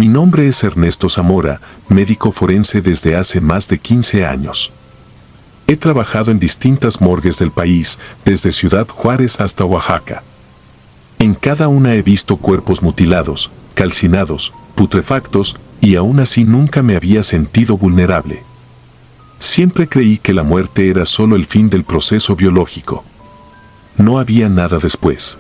Mi nombre es Ernesto Zamora, médico forense desde hace más de 15 años. He trabajado en distintas morgues del país, desde Ciudad Juárez hasta Oaxaca. En cada una he visto cuerpos mutilados, calcinados, putrefactos, y aún así nunca me había sentido vulnerable. Siempre creí que la muerte era solo el fin del proceso biológico. No había nada después.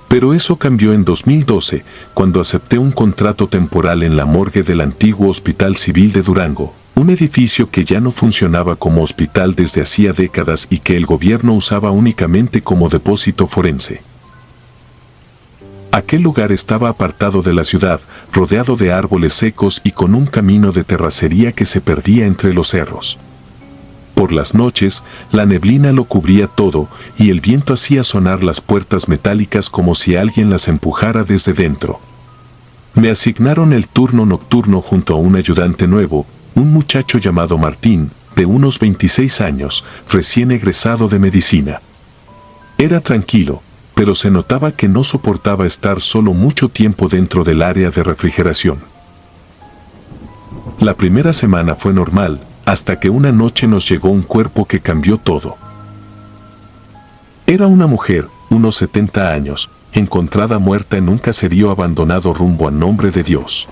Pero eso cambió en 2012, cuando acepté un contrato temporal en la morgue del antiguo Hospital Civil de Durango, un edificio que ya no funcionaba como hospital desde hacía décadas y que el gobierno usaba únicamente como depósito forense. Aquel lugar estaba apartado de la ciudad, rodeado de árboles secos y con un camino de terracería que se perdía entre los cerros. Por las noches, la neblina lo cubría todo y el viento hacía sonar las puertas metálicas como si alguien las empujara desde dentro. Me asignaron el turno nocturno junto a un ayudante nuevo, un muchacho llamado Martín, de unos 26 años, recién egresado de medicina. Era tranquilo, pero se notaba que no soportaba estar solo mucho tiempo dentro del área de refrigeración. La primera semana fue normal, hasta que una noche nos llegó un cuerpo que cambió todo. Era una mujer, unos 70 años, encontrada muerta en un caserío abandonado rumbo a Nombre de Dios.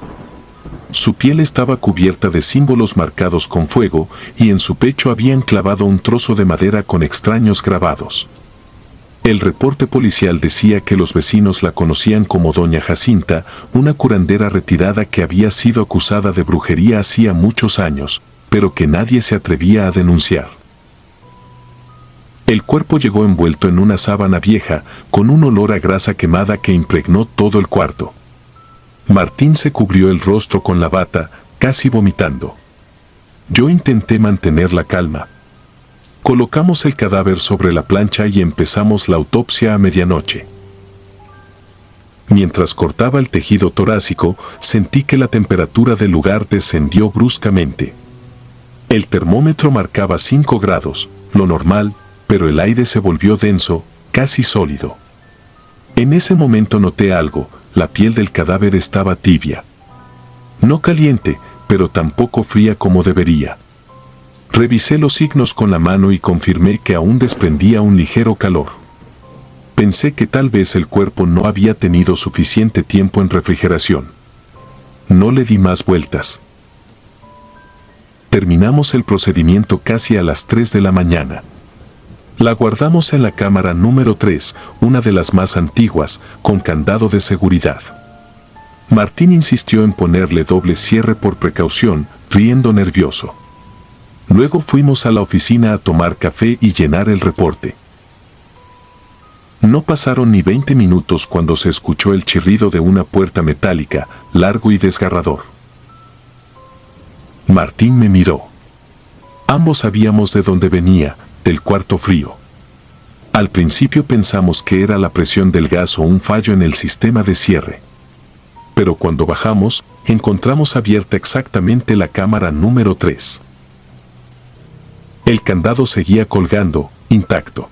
Su piel estaba cubierta de símbolos marcados con fuego y en su pecho habían clavado un trozo de madera con extraños grabados. El reporte policial decía que los vecinos la conocían como Doña Jacinta, una curandera retirada que había sido acusada de brujería hacía muchos años, pero que nadie se atrevía a denunciar. El cuerpo llegó envuelto en una sábana vieja, con un olor a grasa quemada que impregnó todo el cuarto. Martín se cubrió el rostro con la bata, casi vomitando. Yo intenté mantener la calma. Colocamos el cadáver sobre la plancha y empezamos la autopsia a medianoche. Mientras cortaba el tejido torácico, sentí que la temperatura del lugar descendió bruscamente. El termómetro marcaba 5 grados, lo normal, pero el aire se volvió denso, casi sólido. En ese momento noté algo, la piel del cadáver estaba tibia. No caliente, pero tampoco fría como debería. Revisé los signos con la mano y confirmé que aún desprendía un ligero calor. Pensé que tal vez el cuerpo no había tenido suficiente tiempo en refrigeración. No le di más vueltas. Terminamos el procedimiento casi a las 3 de la mañana. La guardamos en la cámara número 3, una de las más antiguas, con candado de seguridad. Martín insistió en ponerle doble cierre por precaución, riendo nervioso. Luego fuimos a la oficina a tomar café y llenar el reporte. No pasaron ni 20 minutos cuando se escuchó el chirrido de una puerta metálica, largo y desgarrador. Martín me miró. Ambos sabíamos de dónde venía, del cuarto frío. Al principio pensamos que era la presión del gas o un fallo en el sistema de cierre. Pero cuando bajamos, encontramos abierta exactamente la cámara número 3. El candado seguía colgando, intacto.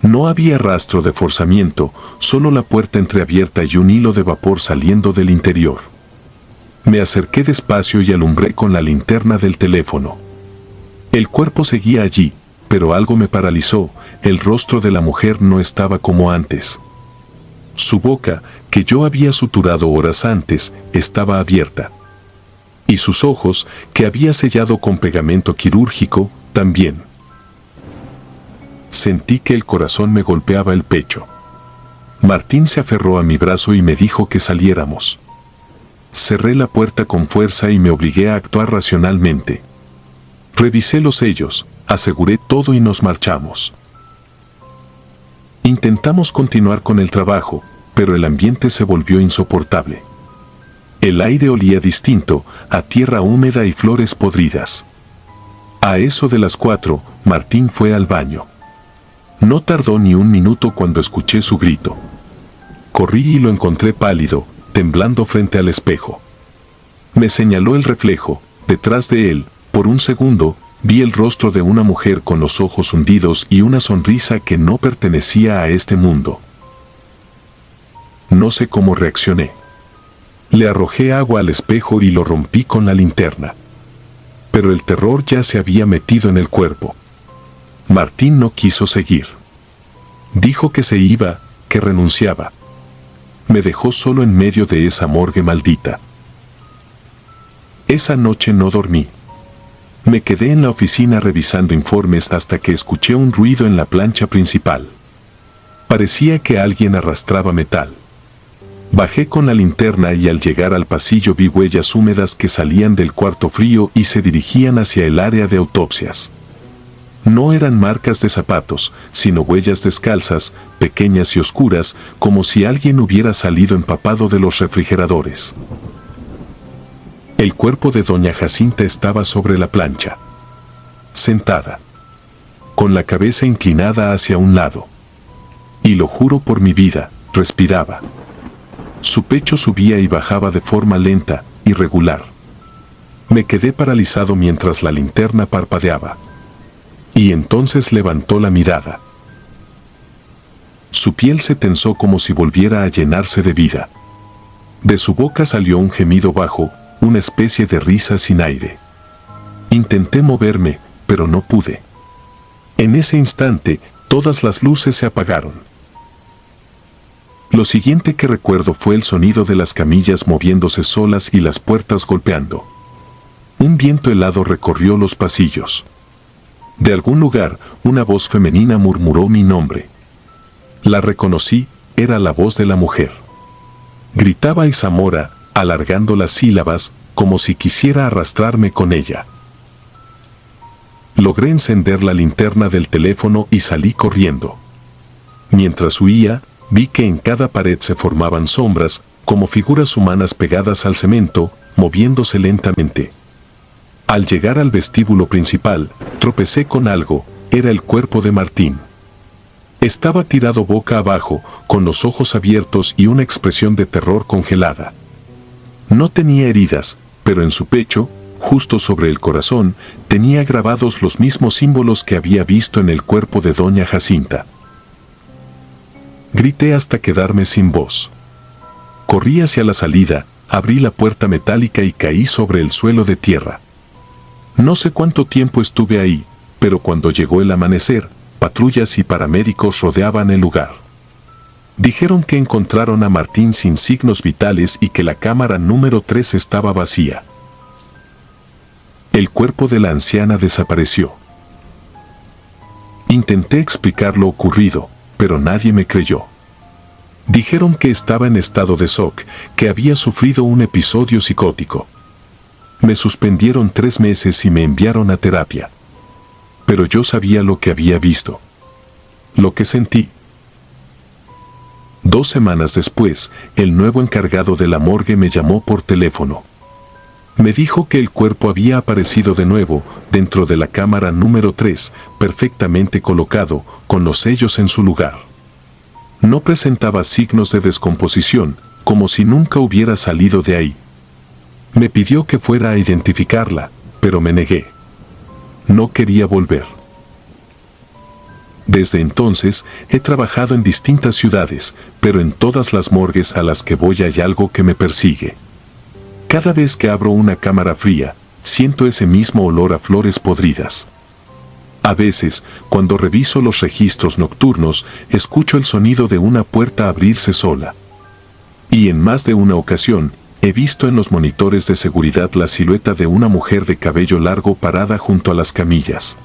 No había rastro de forzamiento, solo la puerta entreabierta y un hilo de vapor saliendo del interior. Me acerqué despacio y alumbré con la linterna del teléfono. El cuerpo seguía allí, pero algo me paralizó, el rostro de la mujer no estaba como antes. Su boca, que yo había suturado horas antes, estaba abierta. Y sus ojos, que había sellado con pegamento quirúrgico, también. Sentí que el corazón me golpeaba el pecho. Martín se aferró a mi brazo y me dijo que saliéramos. Cerré la puerta con fuerza y me obligué a actuar racionalmente. Revisé los sellos, aseguré todo y nos marchamos. Intentamos continuar con el trabajo, pero el ambiente se volvió insoportable. El aire olía distinto, a tierra húmeda y flores podridas. A eso de las 4, Martín fue al baño. No tardó ni un minuto cuando escuché su grito. Corrí y lo encontré pálido, temblando frente al espejo. Me señaló el reflejo, detrás de él, por un segundo, vi el rostro de una mujer con los ojos hundidos y una sonrisa que no pertenecía a este mundo. No sé cómo reaccioné. Le arrojé agua al espejo y lo rompí con la linterna. Pero el terror ya se había metido en el cuerpo. Martín no quiso seguir. Dijo que se iba, que renunciaba. Me dejó solo en medio de esa morgue maldita. Esa noche no dormí. Me quedé en la oficina revisando informes hasta que escuché un ruido en la plancha principal. Parecía que alguien arrastraba metal. Bajé con la linterna y al llegar al pasillo vi huellas húmedas que salían del cuarto frío y se dirigían hacia el área de autopsias. No eran marcas de zapatos, sino huellas descalzas, pequeñas y oscuras, como si alguien hubiera salido empapado de los refrigeradores. El cuerpo de doña Jacinta estaba sobre la plancha, sentada, con la cabeza inclinada hacia un lado. Y lo juro por mi vida, respiraba. Su pecho subía y bajaba de forma lenta, irregular. Me quedé paralizado mientras la linterna parpadeaba. Y entonces levantó la mirada. Su piel se tensó como si volviera a llenarse de vida. De su boca salió un gemido bajo, una especie de risa sin aire. Intenté moverme, pero no pude. En ese instante, todas las luces se apagaron. Lo siguiente que recuerdo fue el sonido de las camillas moviéndose solas y las puertas golpeando. Un viento helado recorrió los pasillos. De algún lugar, una voz femenina murmuró mi nombre. La reconocí, era la voz de la mujer. Gritaba Zamora, alargando las sílabas, como si quisiera arrastrarme con ella. Logré encender la linterna del teléfono y salí corriendo. Mientras huía, vi que en cada pared se formaban sombras, como figuras humanas pegadas al cemento, moviéndose lentamente. Al llegar al vestíbulo principal, tropecé con algo, era el cuerpo de Martín. Estaba tirado boca abajo, con los ojos abiertos y una expresión de terror congelada. No tenía heridas, pero en su pecho, justo sobre el corazón, tenía grabados los mismos símbolos que había visto en el cuerpo de doña Jacinta. Grité hasta quedarme sin voz. Corrí hacia la salida, abrí la puerta metálica y caí sobre el suelo de tierra. No sé cuánto tiempo estuve ahí, pero cuando llegó el amanecer, patrullas y paramédicos rodeaban el lugar. Dijeron que encontraron a Martín sin signos vitales y que la cámara número 3 estaba vacía. El cuerpo de la anciana desapareció. Intenté explicar lo ocurrido, pero nadie me creyó. Dijeron que estaba en estado de shock, que había sufrido un episodio psicótico. Me suspendieron 3 meses y me enviaron a terapia. Pero yo sabía lo que había visto. Lo que sentí. 2 semanas después, el nuevo encargado de la morgue me llamó por teléfono. Me dijo que el cuerpo había aparecido de nuevo, dentro de la cámara número 3, perfectamente colocado, con los sellos en su lugar. No presentaba signos de descomposición, como si nunca hubiera salido de ahí. Me pidió que fuera a identificarla, pero me negué. No quería volver. Desde entonces, he trabajado en distintas ciudades, pero en todas las morgues a las que voy hay algo que me persigue. Cada vez que abro una cámara fría, siento ese mismo olor a flores podridas. A veces, cuando reviso los registros nocturnos, escucho el sonido de una puerta abrirse sola. Y en más de una ocasión, he visto en los monitores de seguridad la silueta de una mujer de cabello largo parada junto a las camillas.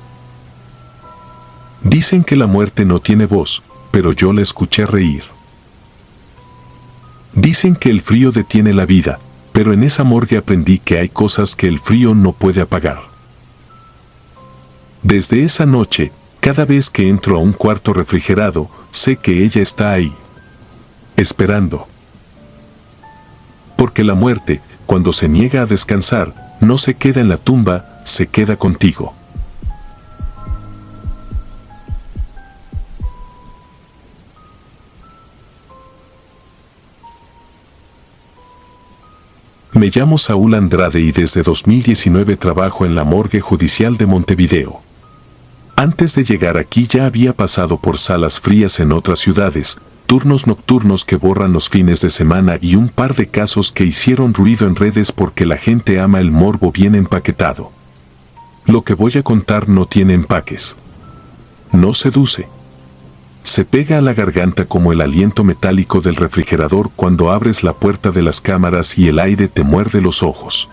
Dicen que la muerte no tiene voz, pero yo la escuché reír. Dicen que el frío detiene la vida, pero en esa morgue aprendí que hay cosas que el frío no puede apagar. Desde esa noche, cada vez que entro a un cuarto refrigerado, sé que ella está ahí, esperando. Porque la muerte, cuando se niega a descansar, no se queda en la tumba, se queda contigo. Me llamo Saúl Andrade y desde 2019 trabajo en la Morgue Judicial de Montevideo. Antes de llegar aquí ya había pasado por salas frías en otras ciudades, turnos nocturnos que borran los fines de semana y un par de casos que hicieron ruido en redes porque la gente ama el morbo bien empaquetado. Lo que voy a contar no tiene empaques. No seduce. Se pega a la garganta como el aliento metálico del refrigerador cuando abres la puerta de las cámaras y el aire te muerde los ojos.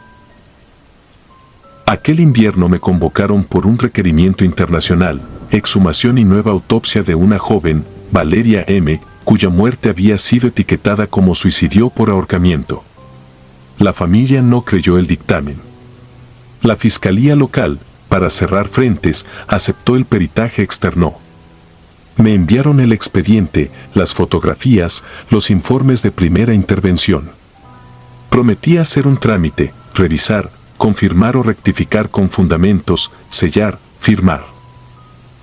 Aquel invierno me convocaron por un requerimiento internacional, exhumación y nueva autopsia de una joven, Valeria M., cuya muerte había sido etiquetada como suicidio por ahorcamiento. La familia no creyó el dictamen. La fiscalía local, para cerrar frentes, aceptó el peritaje externo. Me enviaron el expediente, las fotografías, los informes de primera intervención. Prometí hacer un trámite, revisar, confirmar o rectificar con fundamentos, sellar, firmar.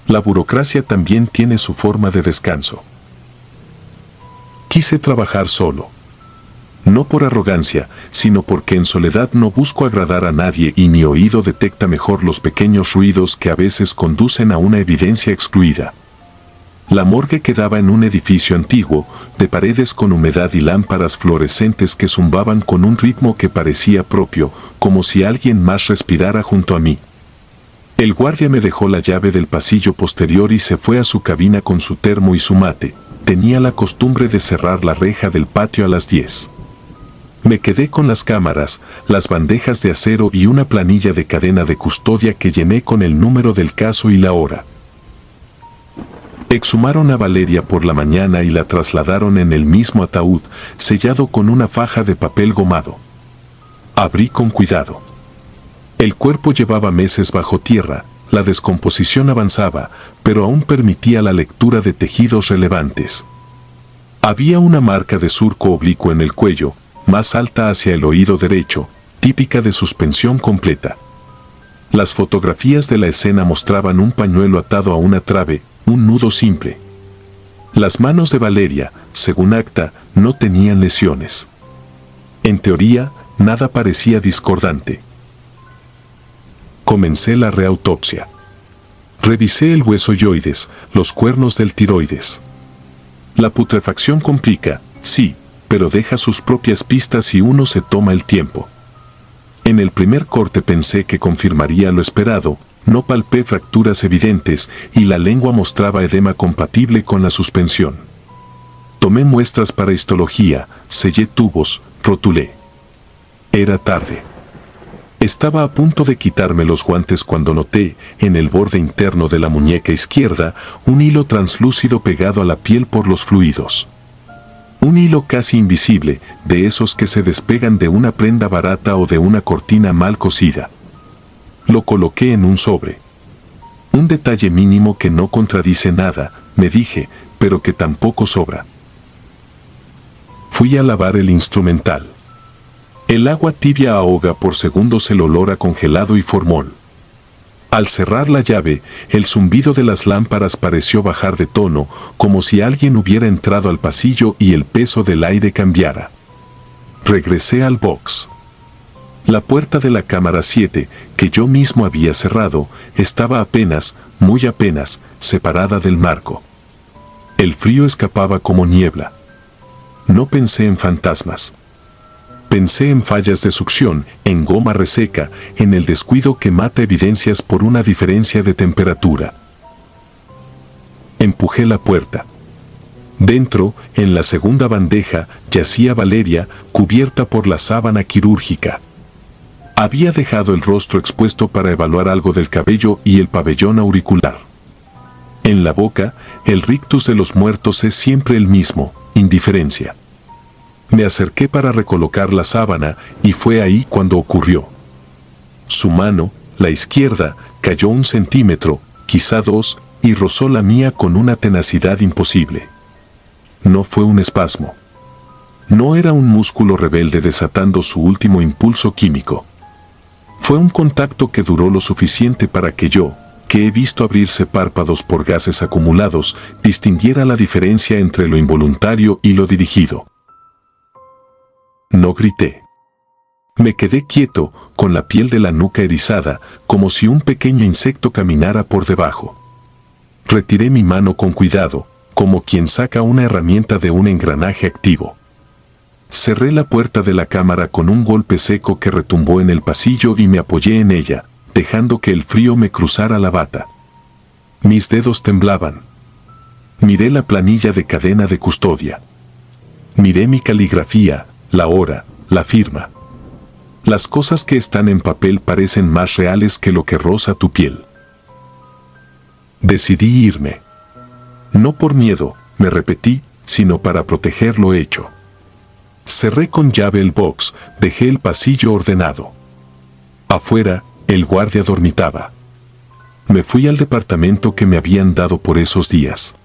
La burocracia también tiene su forma de descanso. Quise trabajar solo. No por arrogancia, sino porque en soledad no busco agradar a nadie y mi oído detecta mejor los pequeños ruidos que a veces conducen a una evidencia excluida. La morgue quedaba en un edificio antiguo, de paredes con humedad y lámparas fluorescentes que zumbaban con un ritmo que parecía propio, como si alguien más respirara junto a mí. El guardia me dejó la llave del pasillo posterior y se fue a su cabina con su termo y su mate. Tenía la costumbre de cerrar la reja del patio a las 10. Me quedé con las cámaras, las bandejas de acero y una planilla de cadena de custodia que llené con el número del caso y la hora. Exhumaron a Valeria por la mañana y la trasladaron en el mismo ataúd, sellado con una faja de papel gomado. Abrí con cuidado. El cuerpo llevaba meses bajo tierra, la descomposición avanzaba, pero aún permitía la lectura de tejidos relevantes. Había una marca de surco oblicuo en el cuello, más alta hacia el oído derecho, típica de suspensión completa. Las fotografías de la escena mostraban un pañuelo atado a una trave, un nudo simple. Las manos de Valeria, según acta, no tenían lesiones. En teoría, nada parecía discordante. Comencé la reautopsia. Revisé el hueso yoides, los cuernos del tiroides. La putrefacción complica, sí, pero deja sus propias pistas si uno se toma el tiempo. En el primer corte pensé que confirmaría lo esperado, no palpé fracturas evidentes y la lengua mostraba edema compatible con la suspensión. Tomé muestras para histología, sellé tubos, rotulé. Era tarde. Estaba a punto de quitarme los guantes cuando noté, en el borde interno de la muñeca izquierda, un hilo translúcido pegado a la piel por los fluidos. Un hilo casi invisible, de esos que se despegan de una prenda barata o de una cortina mal cosida. Lo coloqué en un sobre. Un detalle mínimo que no contradice nada, me dije, pero que tampoco sobra. Fui a lavar el instrumental. El agua tibia ahoga por segundos el olor a congelado y formol. Al cerrar la llave, el zumbido de las lámparas pareció bajar de tono, como si alguien hubiera entrado al pasillo y el peso del aire cambiara. Regresé al box. La puerta de la cámara 7, que yo mismo había cerrado, estaba apenas, muy apenas, separada del marco. El frío escapaba como niebla. No pensé en fantasmas. Pensé en fallas de succión, en goma reseca, en el descuido que mata evidencias por una diferencia de temperatura. Empujé la puerta. Dentro, en la segunda bandeja, yacía Valeria, cubierta por la sábana quirúrgica. Había dejado el rostro expuesto para evaluar algo del cabello y el pabellón auricular. En la boca, el rictus de los muertos es siempre el mismo, indiferencia. Me acerqué para recolocar la sábana y fue ahí cuando ocurrió. Su mano, la izquierda, cayó 1 centímetro, quizá 2, y rozó la mía con una tenacidad imposible. No fue un espasmo. No era un músculo rebelde desatando su último impulso químico. Fue un contacto que duró lo suficiente para que yo, que he visto abrirse párpados por gases acumulados, distinguiera la diferencia entre lo involuntario y lo dirigido. No grité. Me quedé quieto, con la piel de la nuca erizada, como si un pequeño insecto caminara por debajo. Retiré mi mano con cuidado, como quien saca una herramienta de un engranaje activo. Cerré la puerta de la cámara con un golpe seco que retumbó en el pasillo y me apoyé en ella, dejando que el frío me cruzara la bata. Mis dedos temblaban. Miré la planilla de cadena de custodia. Miré mi caligrafía, la hora, la firma. Las cosas que están en papel parecen más reales que lo que roza tu piel. Decidí irme. No por miedo, me repetí, sino para proteger lo hecho. Cerré con llave el box, dejé el pasillo ordenado. Afuera, el guardia dormitaba. Me fui al departamento que me habían dado por esos días.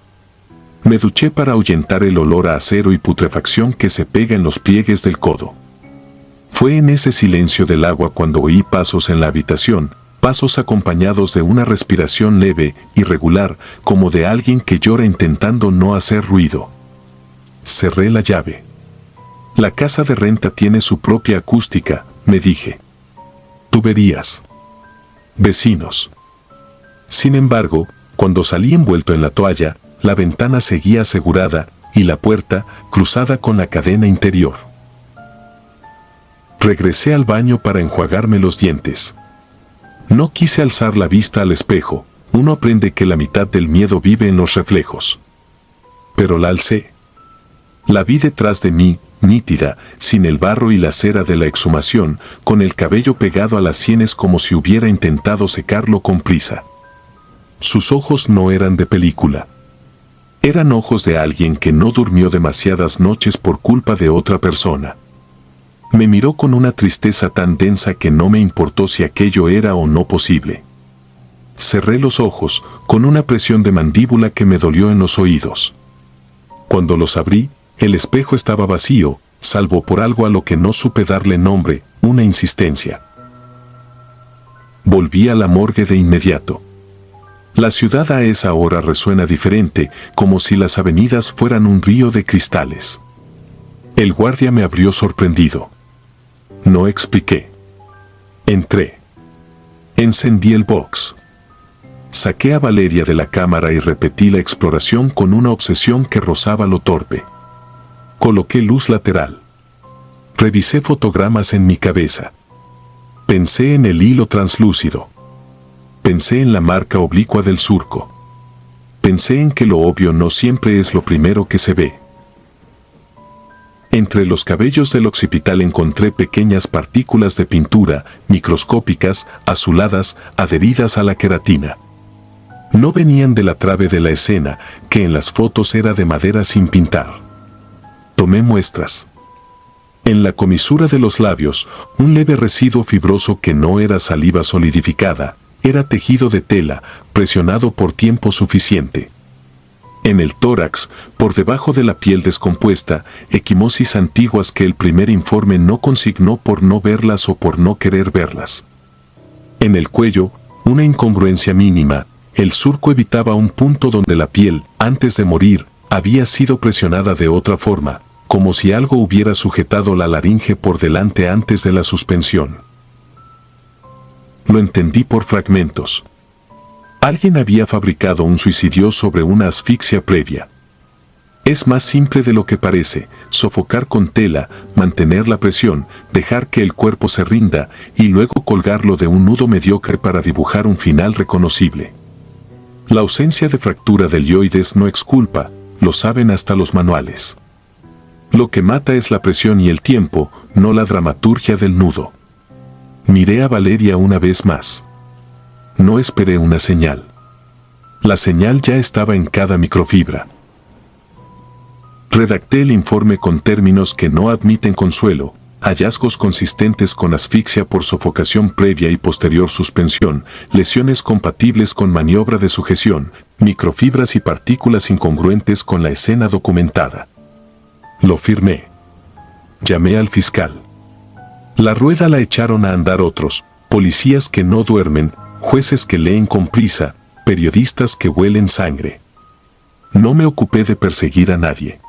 Me duché para ahuyentar el olor a acero y putrefacción que se pega en los pliegues del codo. Fue en ese silencio del agua cuando oí pasos en la habitación, pasos acompañados de una respiración leve, irregular, como de alguien que llora intentando no hacer ruido. Cerré la llave. La casa de renta tiene su propia acústica, me dije. Tuberías. Vecinos. Sin embargo, cuando salí envuelto en la toalla, la ventana seguía asegurada y la puerta cruzada con la cadena interior. Regresé al baño para enjuagarme los dientes. No quise alzar la vista al espejo, uno aprende que la mitad del miedo vive en los reflejos. Pero la alcé. La vi detrás de mí, nítida, sin el barro y la cera de la exhumación, con el cabello pegado a las sienes como si hubiera intentado secarlo con prisa. Sus ojos no eran de película. Eran ojos de alguien que no durmió demasiadas noches por culpa de otra persona. Me miró con una tristeza tan densa que no me importó si aquello era o no posible. Cerré los ojos, con una presión de mandíbula que me dolió en los oídos. Cuando los abrí, el espejo estaba vacío, salvo por algo a lo que no supe darle nombre, una insistencia. Volví a la morgue de inmediato. La ciudad a esa hora resuena diferente, como si las avenidas fueran un río de cristales. El guardia me abrió sorprendido. No expliqué. Entré. Encendí el box. Saqué a Valeria de la cámara y repetí la exploración con una obsesión que rozaba lo torpe. Coloqué luz lateral. Revisé fotogramas en mi cabeza. Pensé en el hilo translúcido. Pensé en la marca oblicua del surco. Pensé en que lo obvio no siempre es lo primero que se ve. Entre los cabellos del occipital encontré pequeñas partículas de pintura, microscópicas, azuladas, adheridas a la queratina. No venían de la trave de la escena, que en las fotos era de madera sin pintar. Tomé muestras. En la comisura de los labios, un leve residuo fibroso que no era saliva solidificada, era tejido de tela, presionado por tiempo suficiente. En el tórax, por debajo de la piel descompuesta, equimosis antiguas que el primer informe no consignó por no verlas o por no querer verlas. En el cuello, una incongruencia mínima, el surco evitaba un punto donde la piel, antes de morir, había sido presionada de otra forma, como si algo hubiera sujetado la laringe por delante antes de la suspensión. Lo entendí por fragmentos. Alguien había fabricado un suicidio sobre una asfixia previa. Es más simple de lo que parece, sofocar con tela, mantener la presión, dejar que el cuerpo se rinda y luego colgarlo de un nudo mediocre para dibujar un final reconocible. La ausencia de fractura del hioides no exculpa, lo saben hasta los manuales. Lo que mata es la presión y el tiempo, no la dramaturgia del nudo. Miré a Valeria una vez más. No esperé una señal. La señal ya estaba en cada microfibra. Redacté el informe con términos que no admiten consuelo, hallazgos consistentes con asfixia por sofocación previa y posterior suspensión, lesiones compatibles con maniobra de sujeción, microfibras y partículas incongruentes con la escena documentada. Lo firmé. Llamé al fiscal. La rueda la echaron a andar otros, policías que no duermen, jueces que leen con prisa, periodistas que huelen sangre. No me ocupé de perseguir a nadie.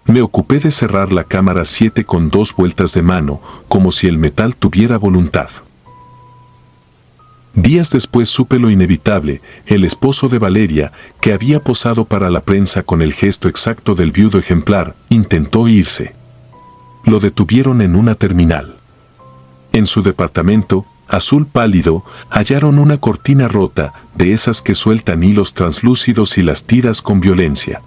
Me ocupé de cerrar la cámara 7 con 2 vueltas de mano, como si el metal tuviera voluntad. Días después supe lo inevitable: el esposo de Valeria, que había posado para la prensa con el gesto exacto del viudo ejemplar, intentó irse. Lo detuvieron en una terminal. En su departamento, azul pálido, hallaron una cortina rota, de esas que sueltan hilos translúcidos y las tiras con violencia.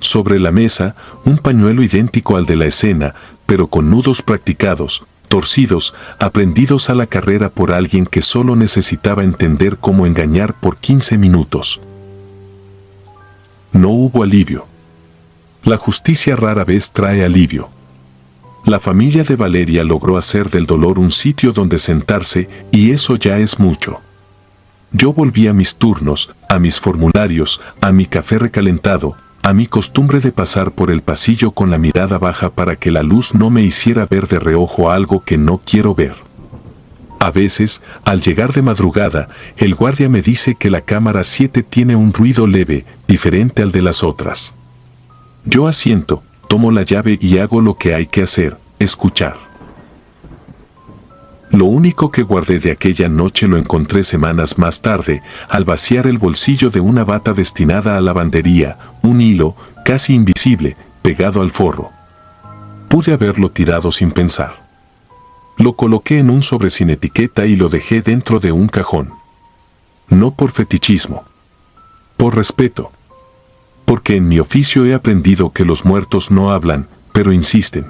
Sobre la mesa, un pañuelo idéntico al de la escena, pero con nudos practicados, torcidos, aprendidos a la carrera por alguien que solo necesitaba entender cómo engañar por 15 minutos. No hubo alivio. La justicia rara vez trae alivio. La familia de Valeria logró hacer del dolor un sitio donde sentarse, y eso ya es mucho. Yo volví a mis turnos, a mis formularios, a mi café recalentado, a mi costumbre de pasar por el pasillo con la mirada baja para que la luz no me hiciera ver de reojo algo que no quiero ver. A veces, al llegar de madrugada, el guardia me dice que la cámara 7 tiene un ruido leve, diferente al de las otras. Yo asiento, tomo la llave y hago lo que hay que hacer: escuchar. Lo único que guardé de aquella noche lo encontré semanas más tarde, al vaciar el bolsillo de una bata destinada a lavandería, un hilo, casi invisible, pegado al forro. Pude haberlo tirado sin pensar. Lo coloqué en un sobre sin etiqueta y lo dejé dentro de un cajón. No por fetichismo. Por respeto. Porque en mi oficio he aprendido que los muertos no hablan, pero insisten.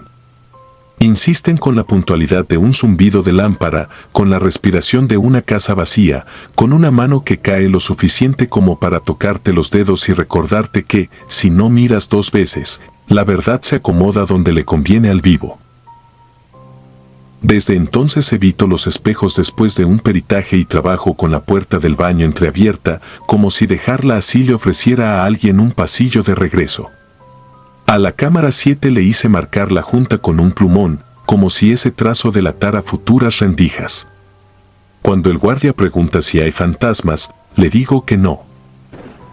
Insisten con la puntualidad de un zumbido de lámpara, con la respiración de una casa vacía, con una mano que cae lo suficiente como para tocarte los dedos y recordarte que, si no miras 2 veces, la verdad se acomoda donde le conviene al vivo. Desde entonces evito los espejos después de un peritaje y trabajo con la puerta del baño entreabierta, como si dejarla así le ofreciera a alguien un pasillo de regreso. A la cámara 7 le hice marcar la junta con un plumón, como si ese trazo delatara futuras rendijas. Cuando el guardia pregunta si hay fantasmas, le digo que no.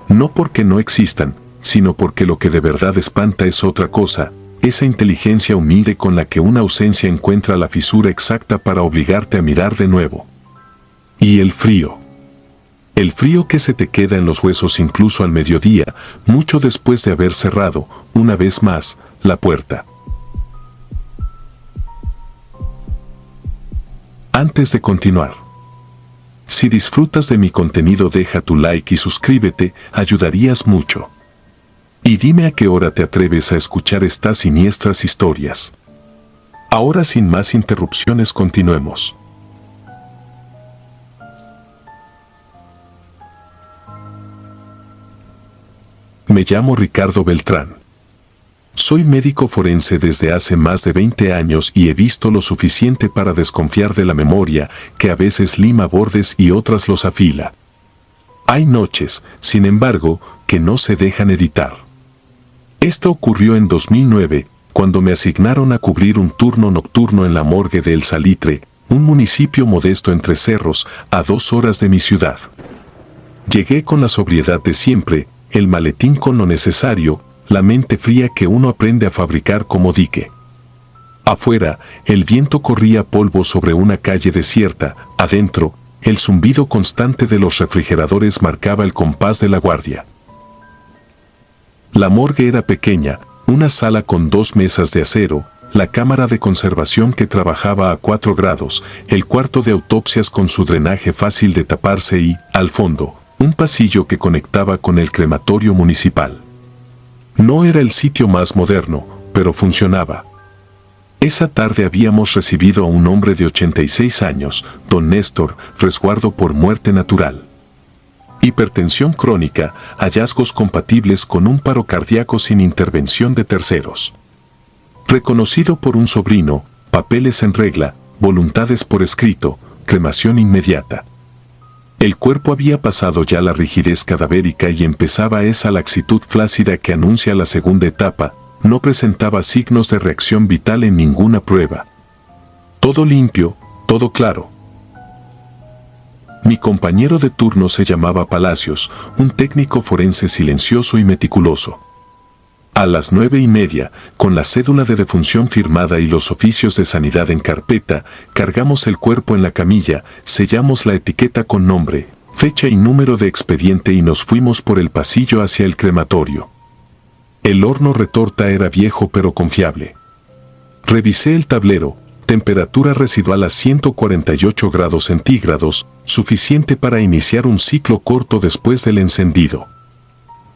No porque no existan, sino porque lo que de verdad espanta es otra cosa: esa inteligencia humilde con la que una ausencia encuentra la fisura exacta para obligarte a mirar de nuevo. Y el frío. El frío que se te queda en los huesos incluso al mediodía, mucho después de haber cerrado, una vez más, la puerta. Antes de continuar, si disfrutas de mi contenido, deja tu like y suscríbete, ayudarías mucho. Y dime a qué hora te atreves a escuchar estas siniestras historias. Ahora, sin más interrupciones, continuemos. Me llamo Ricardo Beltrán. Soy médico forense desde hace más de 20 años y he visto lo suficiente para desconfiar de la memoria, que a veces lima bordes y otras los afila. Hay noches, sin embargo, que no se dejan editar. Esto ocurrió en 2009, cuando me asignaron a cubrir un turno nocturno en la morgue de El Salitre, un municipio modesto entre cerros, a 2 horas de mi ciudad. Llegué con la sobriedad de siempre, el maletín con lo necesario, la mente fría que uno aprende a fabricar como dique. Afuera, el viento corría polvo sobre una calle desierta; adentro, el zumbido constante de los refrigeradores marcaba el compás de la guardia. La morgue era pequeña, una sala con 2 mesas de acero, la cámara de conservación que trabajaba a 4 grados, el cuarto de autopsias con su drenaje fácil de taparse y, al fondo, un pasillo que conectaba con el crematorio municipal. No era el sitio más moderno, pero funcionaba. Esa tarde habíamos recibido a un hombre de 86 años, don Néstor, resguardo por muerte natural. Hipertensión crónica, hallazgos compatibles con un paro cardíaco sin intervención de terceros. Reconocido por un sobrino, papeles en regla, voluntades por escrito, cremación inmediata. El cuerpo había pasado ya la rigidez cadavérica y empezaba esa laxitud flácida que anuncia la segunda etapa. No presentaba signos de reacción vital en ninguna prueba. Todo limpio, todo claro. Mi compañero de turno se llamaba Palacios, un técnico forense silencioso y meticuloso. A las 9:30, con la cédula de defunción firmada y los oficios de sanidad en carpeta, cargamos el cuerpo en la camilla, sellamos la etiqueta con nombre, fecha y número de expediente y nos fuimos por el pasillo hacia el crematorio. El horno retorta era viejo pero confiable. Revisé el tablero, temperatura residual a 148 grados centígrados, suficiente para iniciar un ciclo corto después del encendido.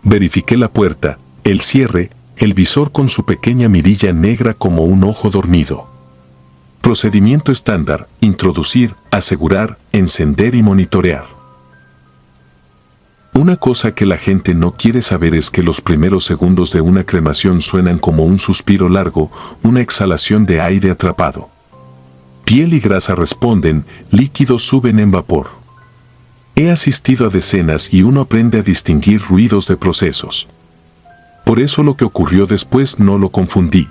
Verifiqué la puerta, el cierre, el visor con su pequeña mirilla negra como un ojo dormido. Procedimiento estándar: introducir, asegurar, encender y monitorear. Una cosa que la gente no quiere saber es que los primeros segundos de una cremación suenan como un suspiro largo, una exhalación de aire atrapado. Piel y grasa responden, líquidos suben en vapor. He asistido a decenas y uno aprende a distinguir ruidos de procesos. Por eso lo que ocurrió después no lo confundí.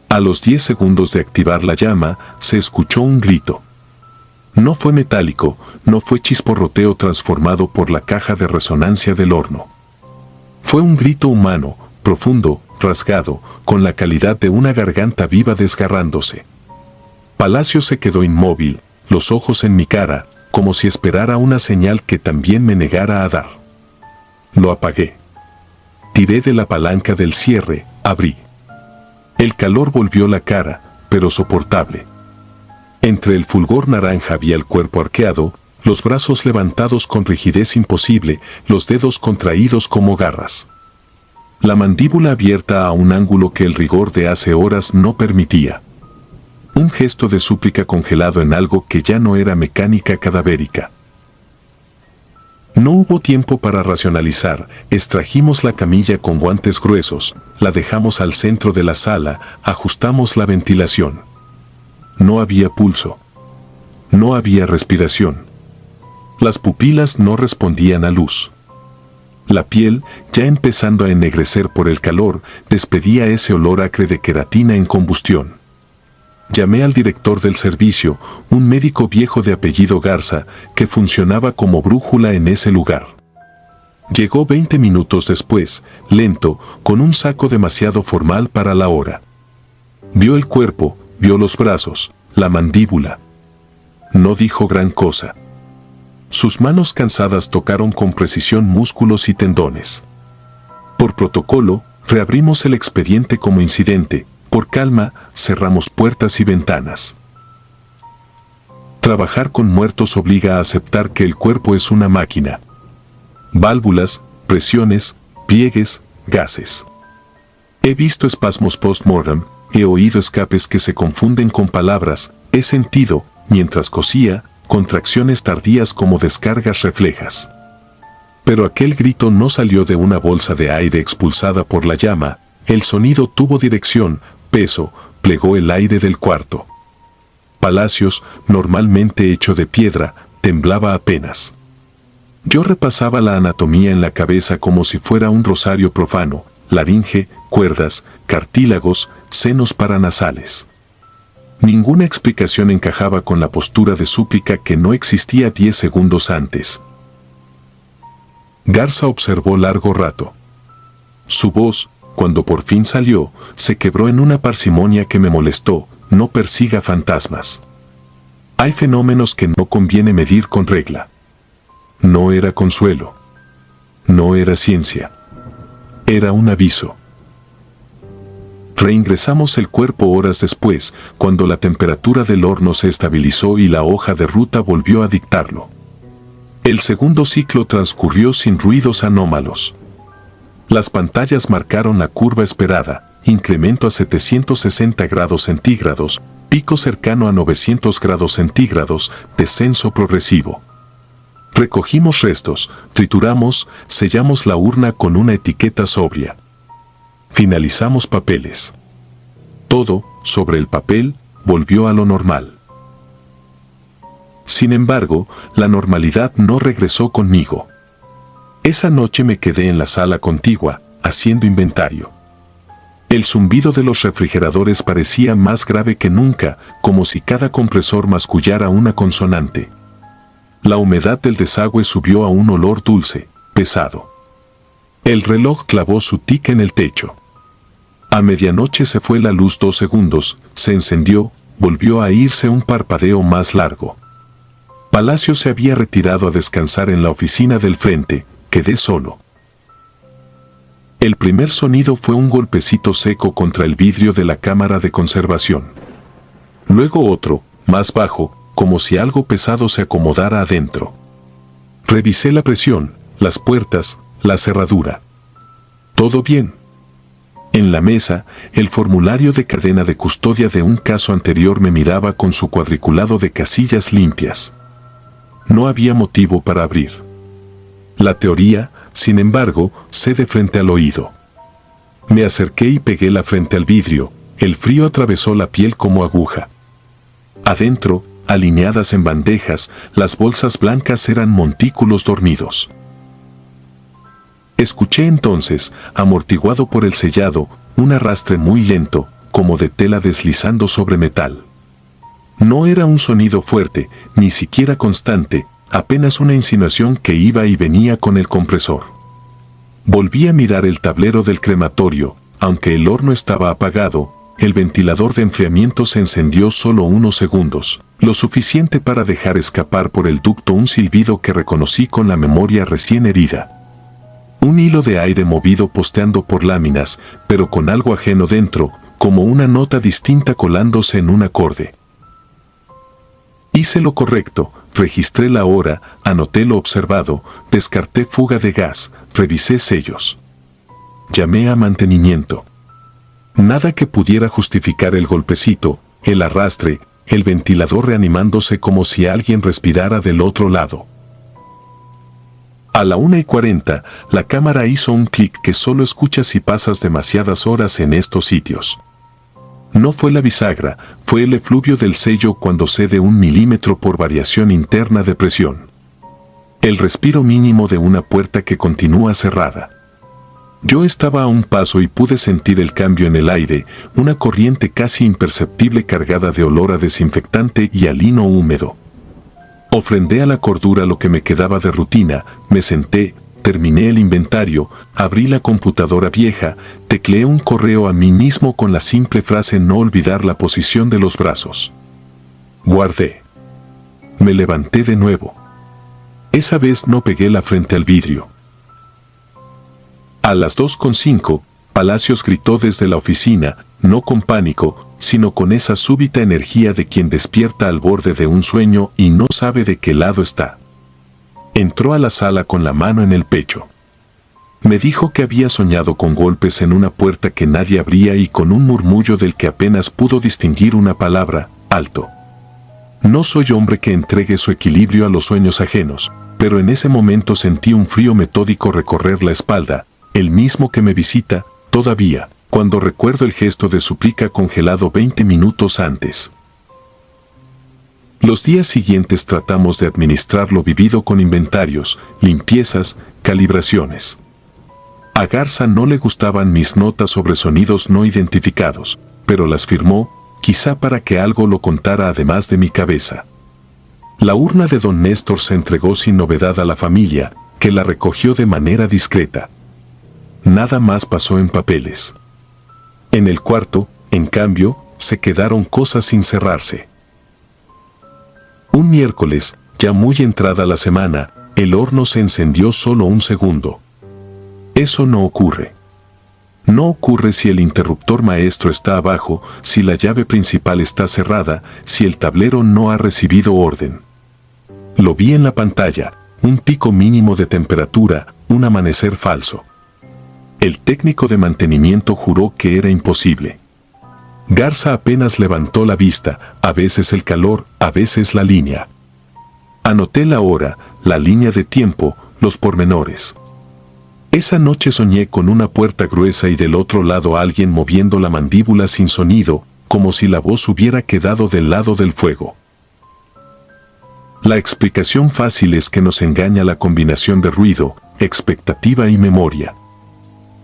A los 10 segundos de activar la llama, se escuchó un grito. No fue metálico, no fue chisporroteo transformado por la caja de resonancia del horno. Fue un grito humano, profundo, rasgado, con la calidad de una garganta viva desgarrándose. Palacio se quedó inmóvil, los ojos en mi cara, como si esperara una señal que también me negara a dar. Lo apagué. Tiré de la palanca del cierre, abrí. El calor volvió la cara, pero soportable. Entre el fulgor naranja había el cuerpo arqueado, los brazos levantados con rigidez imposible, los dedos contraídos como garras. La mandíbula abierta a un ángulo que el rigor de hace horas no permitía. Un gesto de súplica congelado en algo que ya no era mecánica cadavérica. No hubo tiempo para racionalizar, extrajimos la camilla con guantes gruesos, la dejamos al centro de la sala, ajustamos la ventilación. No había pulso. No había respiración. Las pupilas no respondían a luz. La piel, ya empezando a ennegrecer por el calor, despedía ese olor acre de queratina en combustión. Llamé al director del servicio, un médico viejo de apellido Garza, que funcionaba como brújula en ese lugar. Llegó 20 minutos después, lento, con un saco demasiado formal para la hora. Vio el cuerpo, vio los brazos, la mandíbula. No dijo gran cosa. Sus manos cansadas tocaron con precisión músculos y tendones. Por protocolo, reabrimos el expediente como incidente. Por calma, cerramos puertas y ventanas. Trabajar con muertos obliga a aceptar que el cuerpo es una máquina. Válvulas, presiones, pliegues, gases. He visto espasmos post-mortem, he oído escapes que se confunden con palabras, he sentido, mientras cosía, contracciones tardías como descargas reflejas. Pero aquel grito no salió de una bolsa de aire expulsada por la llama, el sonido tuvo dirección, peso, plegó el aire del cuarto. Palacios, normalmente hecho de piedra, temblaba apenas. Yo repasaba la anatomía en la cabeza como si fuera un rosario profano, laringe, cuerdas, cartílagos, senos paranasales. Ninguna explicación encajaba con la postura de súplica que no existía 10 segundos antes. Garza observó largo rato. Su voz, cuando por fin salió, se quebró en una parsimonia que me molestó: no persiga fantasmas. Hay fenómenos que no conviene medir con regla. No era consuelo. No era ciencia. Era un aviso. Reingresamos el cuerpo horas después, cuando la temperatura del horno se estabilizó y la hoja de ruta volvió a dictarlo. El segundo ciclo transcurrió sin ruidos anómalos. Las pantallas marcaron la curva esperada, incremento a 760 grados centígrados, pico cercano a 900 grados centígrados, descenso progresivo. Recogimos restos, trituramos, sellamos la urna con una etiqueta sobria. Finalizamos papeles. Todo, sobre el papel, volvió a lo normal. Sin embargo, la normalidad no regresó conmigo. Esa noche me quedé en la sala contigua, haciendo inventario. El zumbido de los refrigeradores parecía más grave que nunca, como si cada compresor mascullara una consonante. La humedad del desagüe subió a un olor dulce, pesado. El reloj clavó su tic en el techo. A medianoche se fue la luz 2 segundos, se encendió, volvió a irse un parpadeo más largo. Palacio se había retirado a descansar en la oficina del frente, quedé solo. El primer sonido fue un golpecito seco contra el vidrio de la cámara de conservación. Luego otro, más bajo, como si algo pesado se acomodara adentro. Revisé la presión, las puertas, la cerradura. Todo bien. En la mesa, el formulario de cadena de custodia de un caso anterior me miraba con su cuadriculado de casillas limpias. No había motivo para abrir. La teoría, sin embargo, cede frente al oído. Me acerqué y pegué la frente al vidrio, el frío atravesó la piel como aguja. Adentro, alineadas en bandejas, las bolsas blancas eran montículos dormidos. Escuché entonces, amortiguado por el sellado, un arrastre muy lento, como de tela deslizando sobre metal. No era un sonido fuerte, ni siquiera constante, apenas una insinuación que iba y venía con el compresor. Volví a mirar el tablero del crematorio, aunque el horno estaba apagado, el ventilador de enfriamiento se encendió solo unos segundos, lo suficiente para dejar escapar por el ducto un silbido que reconocí con la memoria recién herida. Un hilo de aire movido posteando por láminas, pero con algo ajeno dentro, como una nota distinta colándose en un acorde. Hice lo correcto, registré la hora, anoté lo observado, descarté fuga de gas, revisé sellos. Llamé a mantenimiento. Nada que pudiera justificar el golpecito, el arrastre, el ventilador reanimándose como si alguien respirara del otro lado. A la 1:40, la cámara hizo un clic que solo escuchas si pasas demasiadas horas en estos sitios. No fue la bisagra, fue el efluvio del sello cuando cede 1 milímetro por variación interna de presión. El respiro mínimo de una puerta que continúa cerrada. Yo estaba a un paso y pude sentir el cambio en el aire, una corriente casi imperceptible cargada de olor a desinfectante y a lino húmedo. Ofrendé a la cordura lo que me quedaba de rutina, me senté, terminé el inventario, abrí la computadora vieja, tecleé un correo a mí mismo con la simple frase no olvidar la posición de los brazos. Guardé. Me levanté de nuevo. Esa vez no pegué la frente al vidrio. A las 2:05, Palacios gritó desde la oficina, no con pánico, sino con esa súbita energía de quien despierta al borde de un sueño y no sabe de qué lado está. Entró a la sala con la mano en el pecho. Me dijo que había soñado con golpes en una puerta que nadie abría y con un murmullo del que apenas pudo distinguir una palabra, alto. No soy hombre que entregue su equilibrio a los sueños ajenos, pero en ese momento sentí un frío metódico recorrer la espalda, el mismo que me visita, todavía, cuando recuerdo el gesto de súplica congelado 20 minutos antes. Los días siguientes tratamos de administrar lo vivido con inventarios, limpiezas, calibraciones. A Garza no le gustaban mis notas sobre sonidos no identificados, pero las firmó, quizá para que algo lo contara además de mi cabeza. La urna de don Néstor se entregó sin novedad a la familia, que la recogió de manera discreta. Nada más pasó en papeles. En el cuarto, en cambio, se quedaron cosas sin cerrarse. Un miércoles, ya muy entrada la semana, el horno se encendió solo un segundo. Eso no ocurre. No ocurre si el interruptor maestro está abajo, si la llave principal está cerrada, si el tablero no ha recibido orden. Lo vi en la pantalla, un pico mínimo de temperatura, un amanecer falso. El técnico de mantenimiento juró que era imposible. Garza apenas levantó la vista, a veces el calor, a veces la línea. Anoté la hora, la línea de tiempo, los pormenores. Esa noche soñé con una puerta gruesa y del otro lado alguien moviendo la mandíbula sin sonido, como si la voz hubiera quedado del lado del fuego. La explicación fácil es que nos engaña la combinación de ruido, expectativa y memoria.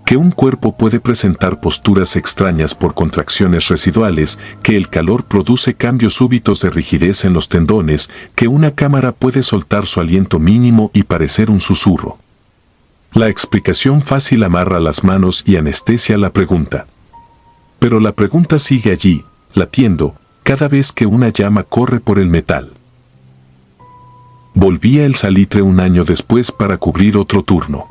Que un cuerpo puede presentar posturas extrañas por contracciones residuales, que el calor produce cambios súbitos de rigidez en los tendones, que una cámara puede soltar su aliento mínimo y parecer un susurro. La explicación fácil amarra las manos y anestesia la pregunta. Pero la pregunta sigue allí, latiendo, cada vez que una llama corre por el metal. Volvía el salitre un año después para cubrir otro turno.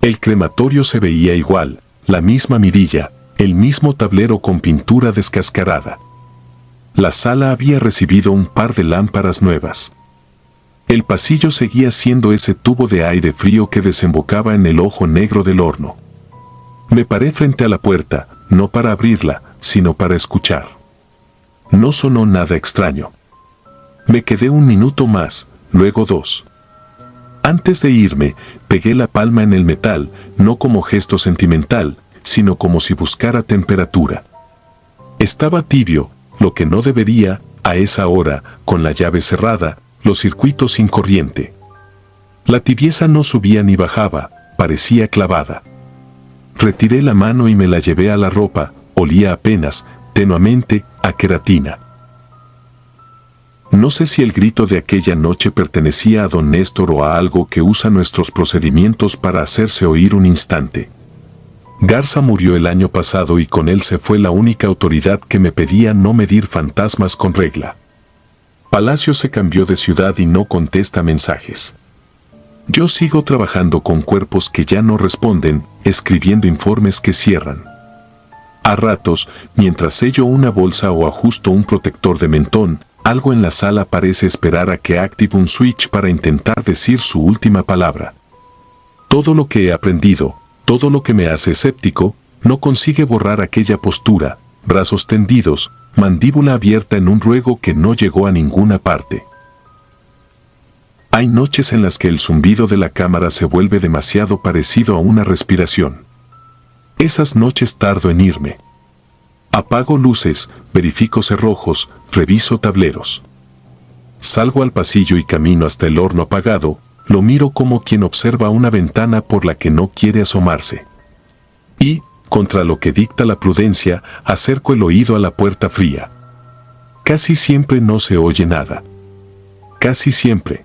El crematorio se veía igual, la misma mirilla, el mismo tablero con pintura descascarada. La sala había recibido un par de lámparas nuevas. El pasillo seguía siendo ese tubo de aire frío que desembocaba en el ojo negro del horno. Me paré frente a la puerta, no para abrirla, sino para escuchar. No sonó nada extraño. Me quedé un minuto más, luego 2. Antes de irme, pegué la palma en el metal, no como gesto sentimental, sino como si buscara temperatura. Estaba tibio, lo que no debería, a esa hora, con la llave cerrada, los circuitos sin corriente. La tibieza no subía ni bajaba, parecía clavada. Retiré la mano y me la llevé a la ropa, olía apenas, tenuamente, a queratina. No sé si el grito de aquella noche pertenecía a don Néstor o a algo que usa nuestros procedimientos para hacerse oír un instante. Garza murió el año pasado y con él se fue la única autoridad que me pedía no medir fantasmas con regla. Palacio se cambió de ciudad y no contesta mensajes. Yo sigo trabajando con cuerpos que ya no responden, escribiendo informes que cierran. A ratos, mientras sello una bolsa o ajusto un protector de mentón, algo en la sala parece esperar a que active un switch para intentar decir su última palabra. Todo lo que he aprendido, todo lo que me hace escéptico, no consigue borrar aquella postura, brazos tendidos, mandíbula abierta en un ruego que no llegó a ninguna parte. Hay noches en las que el zumbido de la cámara se vuelve demasiado parecido a una respiración. Esas noches tardo en irme. Apago luces, verifico cerrojos, reviso tableros. Salgo al pasillo y camino hasta el horno apagado, lo miro como quien observa una ventana por la que no quiere asomarse. Y, contra lo que dicta la prudencia, acerco el oído a la puerta fría. Casi siempre no se oye nada. Casi siempre.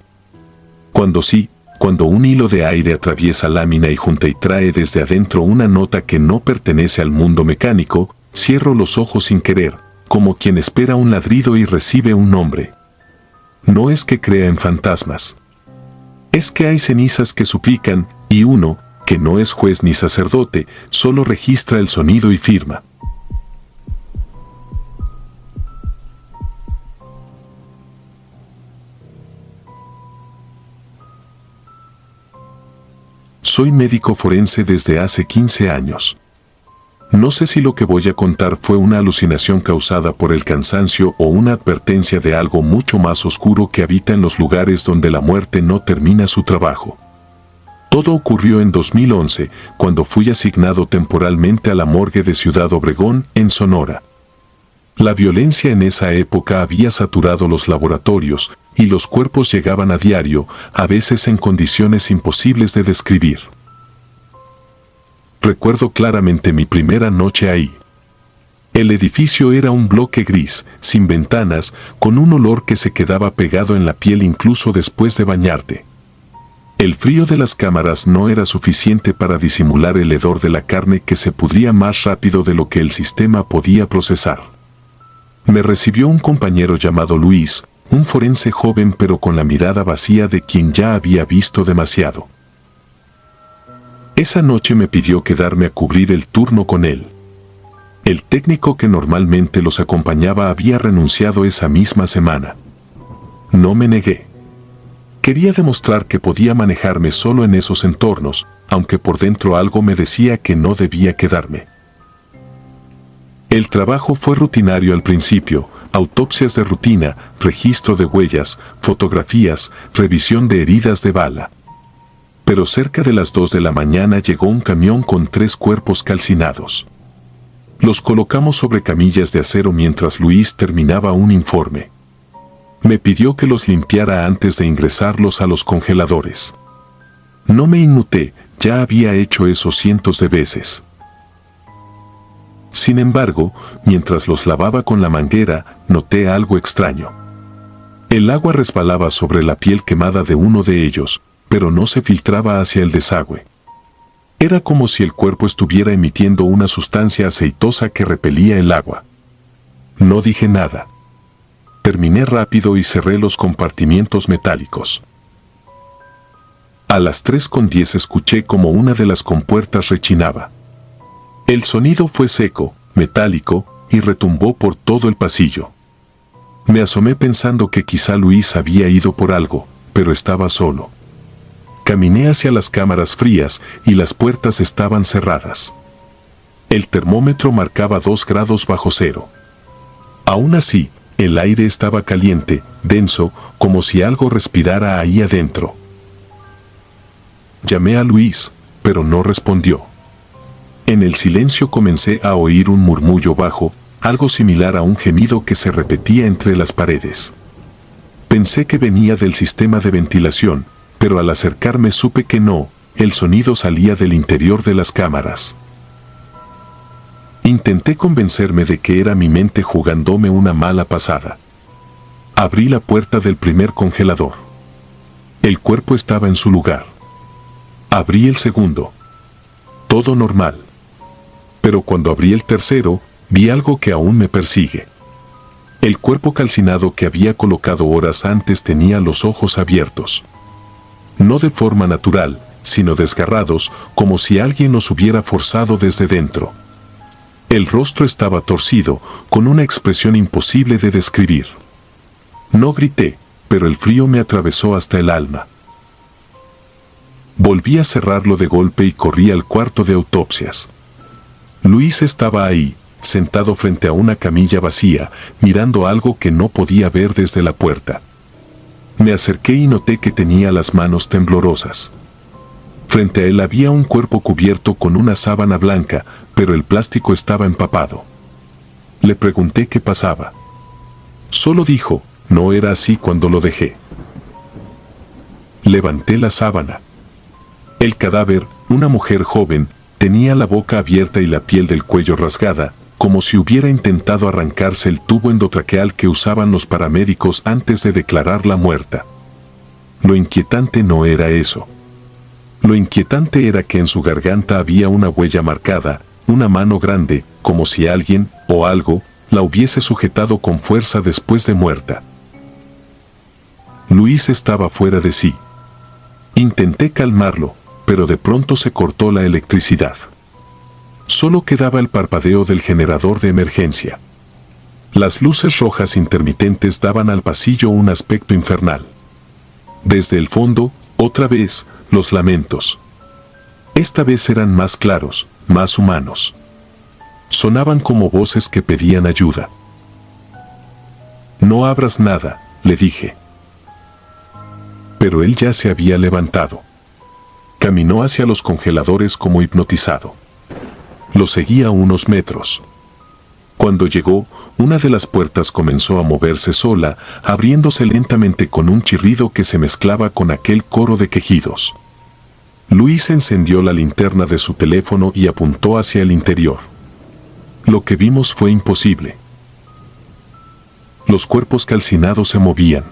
Cuando un hilo de aire atraviesa lámina y junta y trae desde adentro una nota que no pertenece al mundo mecánico, cierro los ojos sin querer, como quien espera un ladrido y recibe un nombre. No es que crea en fantasmas. Es que hay cenizas que suplican, y uno, que no es juez ni sacerdote, solo registra el sonido y firma. Soy médico forense desde hace 15 años. No sé si lo que voy a contar fue una alucinación causada por el cansancio o una advertencia de algo mucho más oscuro que habita en los lugares donde la muerte no termina su trabajo. Todo ocurrió en 2011, cuando fui asignado temporalmente a la morgue de Ciudad Obregón, en Sonora. La violencia en esa época había saturado los laboratorios, y los cuerpos llegaban a diario, a veces en condiciones imposibles de describir. Recuerdo claramente mi primera noche ahí. El edificio era un bloque gris, sin ventanas, con un olor que se quedaba pegado en la piel incluso después de bañarte. El frío de las cámaras no era suficiente para disimular el hedor de la carne que se pudría más rápido de lo que el sistema podía procesar. Me recibió un compañero llamado Luis, un forense joven pero con la mirada vacía de quien ya había visto demasiado. Esa noche me pidió quedarme a cubrir el turno con él. El técnico que normalmente los acompañaba había renunciado esa misma semana. No me negué. Quería demostrar que podía manejarme solo en esos entornos, aunque por dentro algo me decía que no debía quedarme. El trabajo fue rutinario al principio, autopsias de rutina, registro de huellas, fotografías, revisión de heridas de bala. Pero cerca de las 2 de la mañana llegó un camión con 3 cuerpos calcinados. Los colocamos sobre camillas de acero mientras Luis terminaba un informe. Me pidió que los limpiara antes de ingresarlos a los congeladores. No me inmuté, ya había hecho eso cientos de veces. Sin embargo, mientras los lavaba con la manguera, noté algo extraño. El agua resbalaba sobre la piel quemada de uno de ellos, pero no se filtraba hacia el desagüe. Era como si el cuerpo estuviera emitiendo una sustancia aceitosa que repelía el agua. No dije nada. Terminé rápido y cerré los compartimientos metálicos. A las 3:10 escuché como una de las compuertas rechinaba. El sonido fue seco, metálico, y retumbó por todo el pasillo. Me asomé pensando que quizá Luis había ido por algo, pero estaba solo. Caminé hacia las cámaras frías y las puertas estaban cerradas. El termómetro marcaba 2 grados bajo cero. Aún así, el aire estaba caliente, denso, como si algo respirara ahí adentro. Llamé a Luis, pero no respondió. En el silencio comencé a oír un murmullo bajo, algo similar a un gemido que se repetía entre las paredes. Pensé que venía del sistema de ventilación, pero al acercarme supe que no, el sonido salía del interior de las cámaras. Intenté convencerme de que era mi mente jugándome una mala pasada. Abrí la puerta del primer congelador. El cuerpo estaba en su lugar. Abrí el segundo. Todo normal. Pero cuando abrí el tercero, vi algo que aún me persigue. El cuerpo calcinado que había colocado horas antes tenía los ojos abiertos. No de forma natural, sino desgarrados, como si alguien los hubiera forzado desde dentro. El rostro estaba torcido, con una expresión imposible de describir. No grité, pero el frío me atravesó hasta el alma. Volví a cerrarlo de golpe y corrí al cuarto de autopsias. Luis estaba ahí, sentado frente a una camilla vacía, mirando algo que no podía ver desde la puerta. Me acerqué y noté que tenía las manos temblorosas. Frente a él había un cuerpo cubierto con una sábana blanca, pero el plástico estaba empapado. Le pregunté qué pasaba. Solo dijo, no era así cuando lo dejé. Levanté la sábana. El cadáver, una mujer joven, tenía la boca abierta y la piel del cuello rasgada, como si hubiera intentado arrancarse el tubo endotraqueal que usaban los paramédicos antes de declararla muerta. Lo inquietante no era eso. Lo inquietante era que en su garganta había una huella marcada, una mano grande, como si alguien, o algo, la hubiese sujetado con fuerza después de muerta. Luis estaba fuera de sí. Intenté calmarlo, pero de pronto se cortó la electricidad. Solo quedaba el parpadeo del generador de emergencia. Las luces rojas intermitentes daban al pasillo un aspecto infernal. Desde el fondo, otra vez, los lamentos. Esta vez eran más claros, más humanos. Sonaban como voces que pedían ayuda. No abras nada, le dije. Pero él ya se había levantado. Caminó hacia los congeladores como hipnotizado. Lo seguía a unos metros. Cuando llegó, una de las puertas comenzó a moverse sola, abriéndose lentamente con un chirrido que se mezclaba con aquel coro de quejidos. Luis encendió la linterna de su teléfono y apuntó hacia el interior. Lo que vimos fue imposible. Los cuerpos calcinados se movían.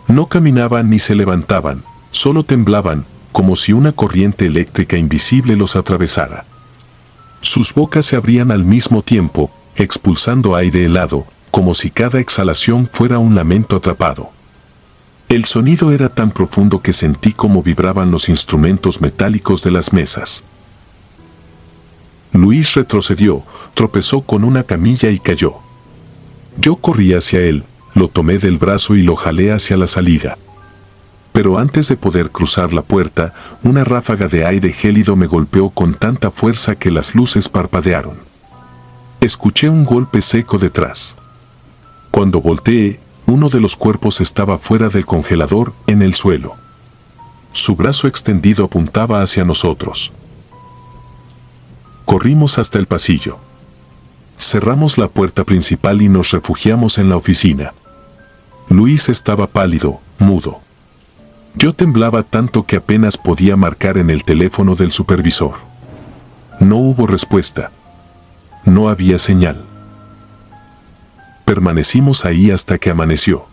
No caminaban ni se levantaban, solo temblaban, como si una corriente eléctrica invisible los atravesara. Sus bocas se abrían al mismo tiempo, expulsando aire helado, como si cada exhalación fuera un lamento atrapado. El sonido era tan profundo que sentí cómo vibraban los instrumentos metálicos de las mesas. Luis retrocedió, tropezó con una camilla y cayó. Yo corrí hacia él, lo tomé del brazo y lo jalé hacia la salida. Pero antes de poder cruzar la puerta, una ráfaga de aire gélido me golpeó con tanta fuerza que las luces parpadearon. Escuché un golpe seco detrás. Cuando volteé, uno de los cuerpos estaba fuera del congelador, en el suelo. Su brazo extendido apuntaba hacia nosotros. Corrimos hasta el pasillo. Cerramos la puerta principal y nos refugiamos en la oficina. Luis estaba pálido, mudo. Yo temblaba tanto que apenas podía marcar en el teléfono del supervisor. No hubo respuesta. No había señal. Permanecimos ahí hasta que amaneció.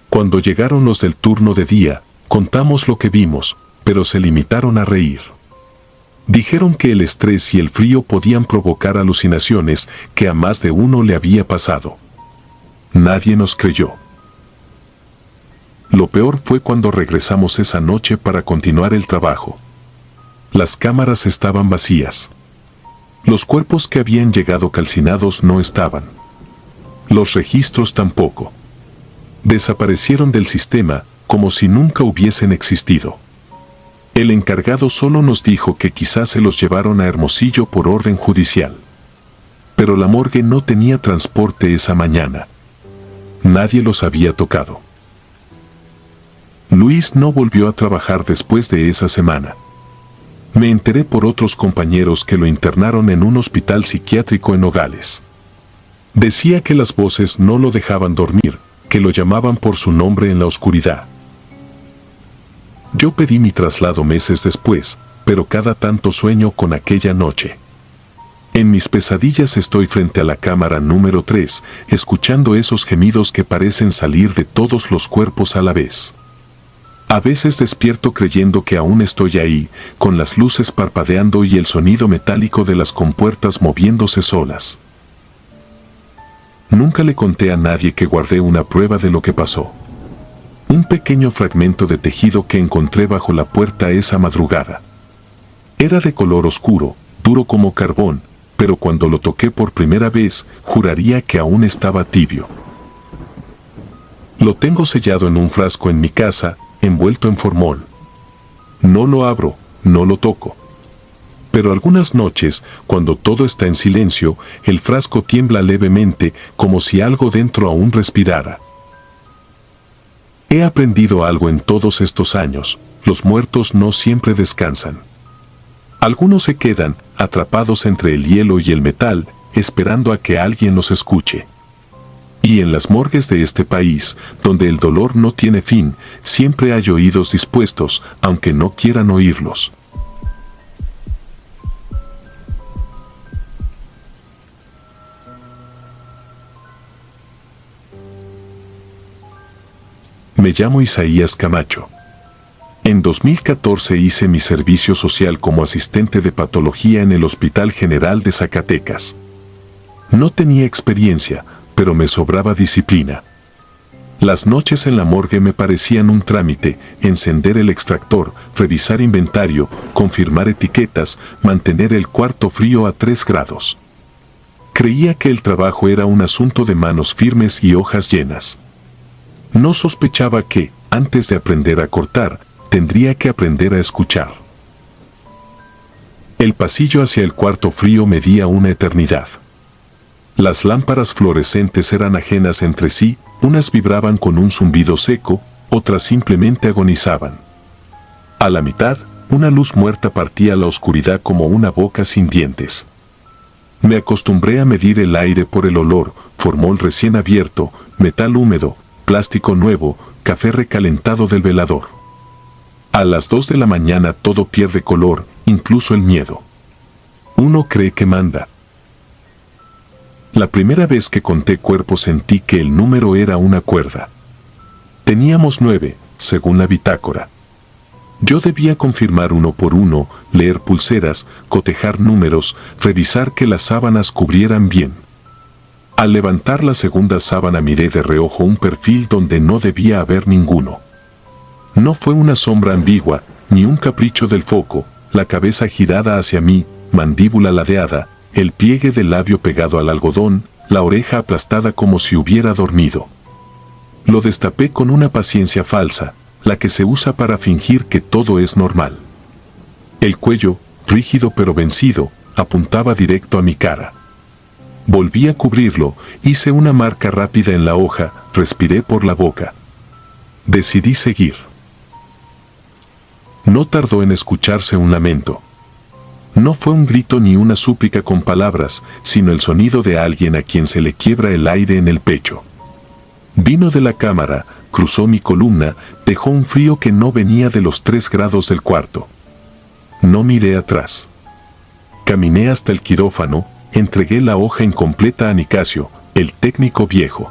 Cuando llegaron los del turno de día, contamos lo que vimos, pero se limitaron a reír. Dijeron que el estrés y el frío podían provocar alucinaciones, que a más de uno le había pasado. Nadie nos creyó. Lo peor fue cuando regresamos esa noche para continuar el trabajo. Las cámaras estaban vacías. Los cuerpos que habían llegado calcinados no estaban. Los registros tampoco. Desaparecieron del sistema como si nunca hubiesen existido. El encargado solo nos dijo que quizás se los llevaron a Hermosillo por orden judicial. Pero la morgue no tenía transporte esa mañana. Nadie los había tocado. Luis no volvió a trabajar después de esa semana. Me enteré por otros compañeros que lo internaron en un hospital psiquiátrico en Nogales. Decía que las voces no lo dejaban dormir, que lo llamaban por su nombre en la oscuridad. Yo pedí mi traslado meses después, pero cada tanto sueño con aquella noche. En mis pesadillas estoy frente a la cámara número 3, escuchando esos gemidos que parecen salir de todos los cuerpos a la vez. A veces despierto creyendo que aún estoy ahí, con las luces parpadeando y el sonido metálico de las compuertas moviéndose solas. Nunca le conté a nadie que guardé una prueba de lo que pasó. Un pequeño fragmento de tejido que encontré bajo la puerta esa madrugada. Era de color oscuro, duro como carbón, pero cuando lo toqué por primera vez, juraría que aún estaba tibio. Lo tengo sellado en un frasco en mi casa, envuelto en formol. No lo abro, no lo toco. Pero algunas noches, cuando todo está en silencio, el frasco tiembla levemente, como si algo dentro aún respirara. He aprendido algo en todos estos años: los muertos no siempre descansan. Algunos se quedan, atrapados entre el hielo y el metal, esperando a que alguien los escuche. Y en las morgues de este país, donde el dolor no tiene fin, siempre hay oídos dispuestos, aunque no quieran oírlos. Me llamo Isaías Camacho. En 2014 hice mi servicio social como asistente de patología en el Hospital General de Zacatecas. No tenía experiencia, pero me sobraba disciplina. Las noches en la morgue me parecían un trámite: encender el extractor, revisar inventario, confirmar etiquetas, mantener el cuarto frío a 3 grados. Creía que el trabajo era un asunto de manos firmes y hojas llenas. No sospechaba que, antes de aprender a cortar, tendría que aprender a escuchar. El pasillo hacia el cuarto frío medía una eternidad. Las lámparas fluorescentes eran ajenas entre sí, unas vibraban con un zumbido seco, otras simplemente agonizaban. A la mitad, una luz muerta partía la oscuridad como una boca sin dientes. Me acostumbré a medir el aire por el olor: formol recién abierto, metal húmedo, plástico nuevo, café recalentado del velador. A las 2 de la mañana todo pierde color, incluso el miedo. Uno cree que manda. La primera vez que conté cuerpos sentí que el número era una cuerda. Teníamos 9, según la bitácora. Yo debía confirmar uno por uno, leer pulseras, cotejar números, revisar que las sábanas cubrieran bien. Al levantar la segunda sábana miré de reojo un perfil donde no debía haber ninguno. No fue una sombra ambigua, ni un capricho del foco: la cabeza girada hacia mí, mandíbula ladeada, el pliegue del labio pegado al algodón, la oreja aplastada como si hubiera dormido. Lo destapé con una paciencia falsa, la que se usa para fingir que todo es normal. El cuello, rígido pero vencido, apuntaba directo a mi cara. Volví a cubrirlo, hice una marca rápida en la hoja, respiré por la boca. Decidí seguir. No tardó en escucharse un lamento. No fue un grito ni una súplica con palabras, sino el sonido de alguien a quien se le quiebra el aire en el pecho. Vino de la cámara, cruzó mi columna, dejó un frío que no venía de los 3 grados del cuarto. No miré atrás. Caminé hasta el quirófano, entregué la hoja incompleta a Nicasio, el técnico viejo.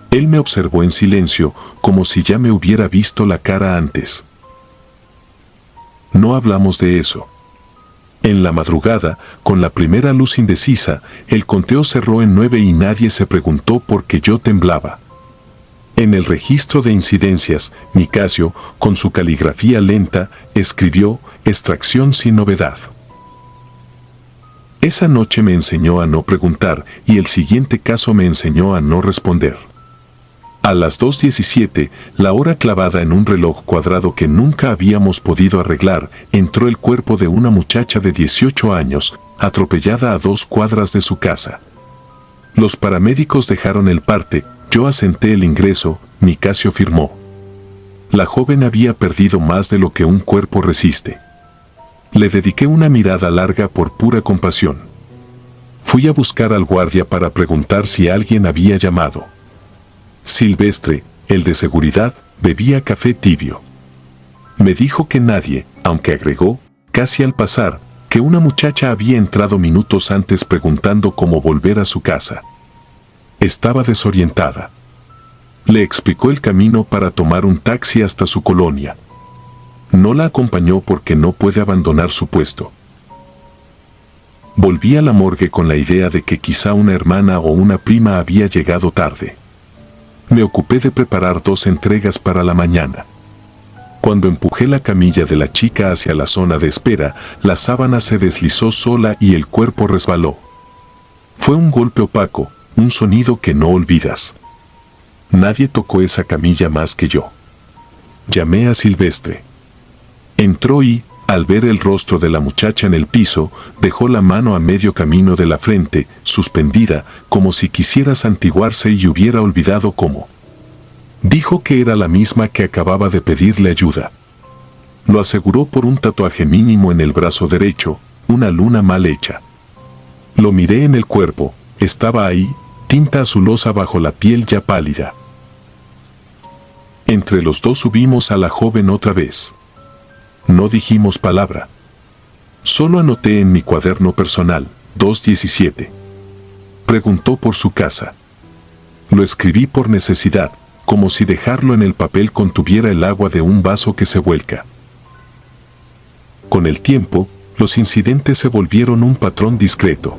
Él me observó en silencio, como si ya me hubiera visto la cara antes. No hablamos de eso. En la madrugada, con la primera luz indecisa, el conteo cerró en 9 y nadie se preguntó por qué yo temblaba. En el registro de incidencias, Nicasio, con su caligrafía lenta, escribió extracción sin novedad. Esa noche me enseñó a no preguntar y el siguiente caso me enseñó a no responder. A las 2:17, la hora clavada en un reloj cuadrado que nunca habíamos podido arreglar, entró el cuerpo de una muchacha de 18 años, atropellada a 2 cuadras de su casa. Los paramédicos dejaron el parte, yo asenté el ingreso, Nicasio firmó. La joven había perdido más de lo que un cuerpo resiste. Le dediqué una mirada larga por pura compasión. Fui a buscar al guardia para preguntar si alguien había llamado. Silvestre, el de seguridad, bebía café tibio. Me dijo que nadie, aunque agregó, casi al pasar, que una muchacha había entrado minutos antes preguntando cómo volver a su casa. Estaba desorientada. Le explicó el camino para tomar un taxi hasta su colonia. No la acompañó porque no puede abandonar su puesto. Volví a la morgue con la idea de que quizá una hermana o una prima había llegado tarde. Me ocupé de preparar 2 entregas para la mañana. Cuando empujé la camilla de la chica hacia la zona de espera, la sábana se deslizó sola y el cuerpo resbaló. Fue un golpe opaco, un sonido que no olvidas. Nadie tocó esa camilla más que yo. Llamé a Silvestre. Entró y, al ver el rostro de la muchacha en el piso, dejó la mano a medio camino de la frente, suspendida, como si quisiera santiguarse y hubiera olvidado cómo. Dijo que era la misma que acababa de pedirle ayuda. Lo aseguró por un tatuaje mínimo en el brazo derecho, una luna mal hecha. Lo miré en el cuerpo, estaba ahí, tinta azulosa bajo la piel ya pálida. Entre los dos subimos a la joven otra vez. No dijimos palabra. Solo anoté en mi cuaderno personal, 2:17. Preguntó por su casa. Lo escribí por necesidad, como si dejarlo en el papel contuviera el agua de un vaso que se vuelca. Con el tiempo, los incidentes se volvieron un patrón discreto.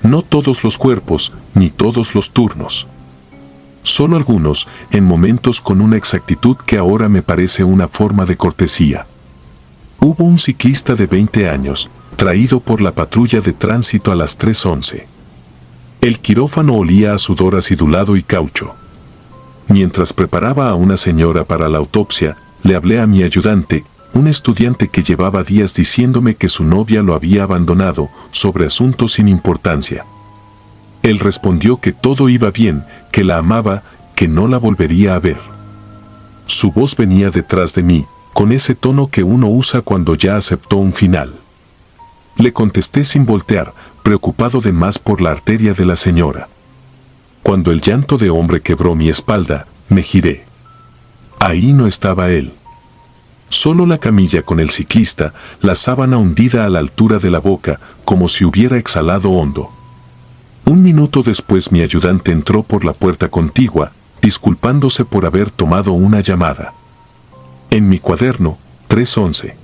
No todos los cuerpos, ni todos los turnos. Solo algunos, en momentos con una exactitud que ahora me parece una forma de cortesía. Hubo un ciclista de 20 años, traído por la patrulla de tránsito a las 3:11. El quirófano olía a sudor acidulado y caucho. Mientras preparaba a una señora para la autopsia, le hablé a mi ayudante, un estudiante que llevaba días diciéndome que su novia lo había abandonado, sobre asuntos sin importancia. Él respondió que todo iba bien, que la amaba, que no la volvería a ver. Su voz venía detrás de mí, con ese tono que uno usa cuando ya aceptó un final. Le contesté sin voltear, preocupado de más por la arteria de la señora. Cuando el llanto de hombre quebró mi espalda, me giré. Ahí no estaba él. Solo la camilla con el ciclista, la sábana hundida a la altura de la boca, como si hubiera exhalado hondo. Un minuto después mi ayudante entró por la puerta contigua, disculpándose por haber tomado una llamada. En mi cuaderno, 3:11.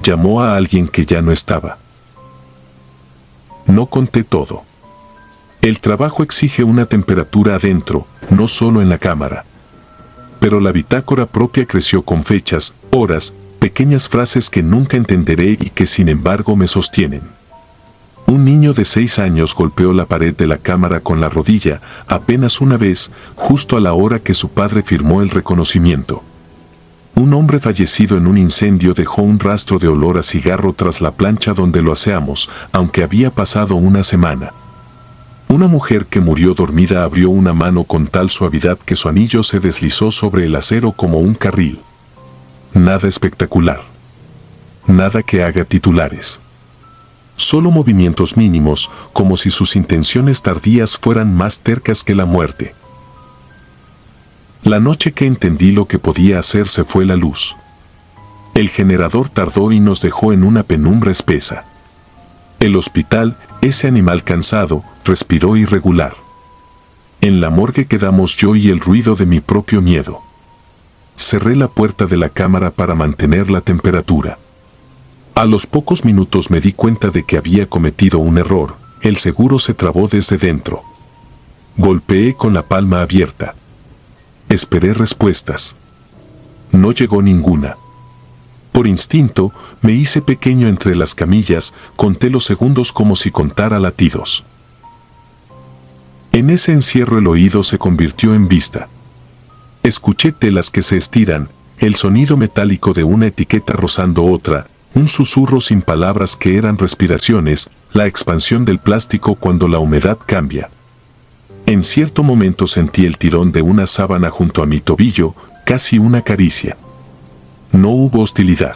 Llamó a alguien que ya no estaba. No conté todo. El trabajo exige una temperatura adentro, no solo en la cámara. Pero la bitácora propia creció con fechas, horas, pequeñas frases que nunca entenderé y que sin embargo me sostienen. Un niño de 6 años golpeó la pared de la cámara con la rodilla, apenas una vez, justo a la hora que su padre firmó el reconocimiento. Un hombre fallecido en un incendio dejó un rastro de olor a cigarro tras la plancha donde lo aseamos, aunque había pasado una semana. Una mujer que murió dormida abrió una mano con tal suavidad que su anillo se deslizó sobre el acero como un carril. Nada espectacular. Nada que haga titulares. Solo movimientos mínimos, como si sus intenciones tardías fueran más tercas que la muerte. La noche que entendí lo que podía hacer se fue la luz. El generador tardó y nos dejó en una penumbra espesa. El hospital, ese animal cansado, respiró irregular. En la morgue quedamos yo y el ruido de mi propio miedo. Cerré la puerta de la cámara para mantener la temperatura. A los pocos minutos me di cuenta de que había cometido un error. El seguro se trabó desde dentro. Golpeé con la palma abierta. Esperé respuestas. No llegó ninguna. Por instinto, me hice pequeño entre las camillas, conté los segundos como si contara latidos. En ese encierro el oído se convirtió en vista. Escuché telas que se estiran, el sonido metálico de una etiqueta rozando otra, un susurro sin palabras que eran respiraciones, la expansión del plástico cuando la humedad cambia. En cierto momento sentí el tirón de una sábana junto a mi tobillo, casi una caricia. No hubo hostilidad.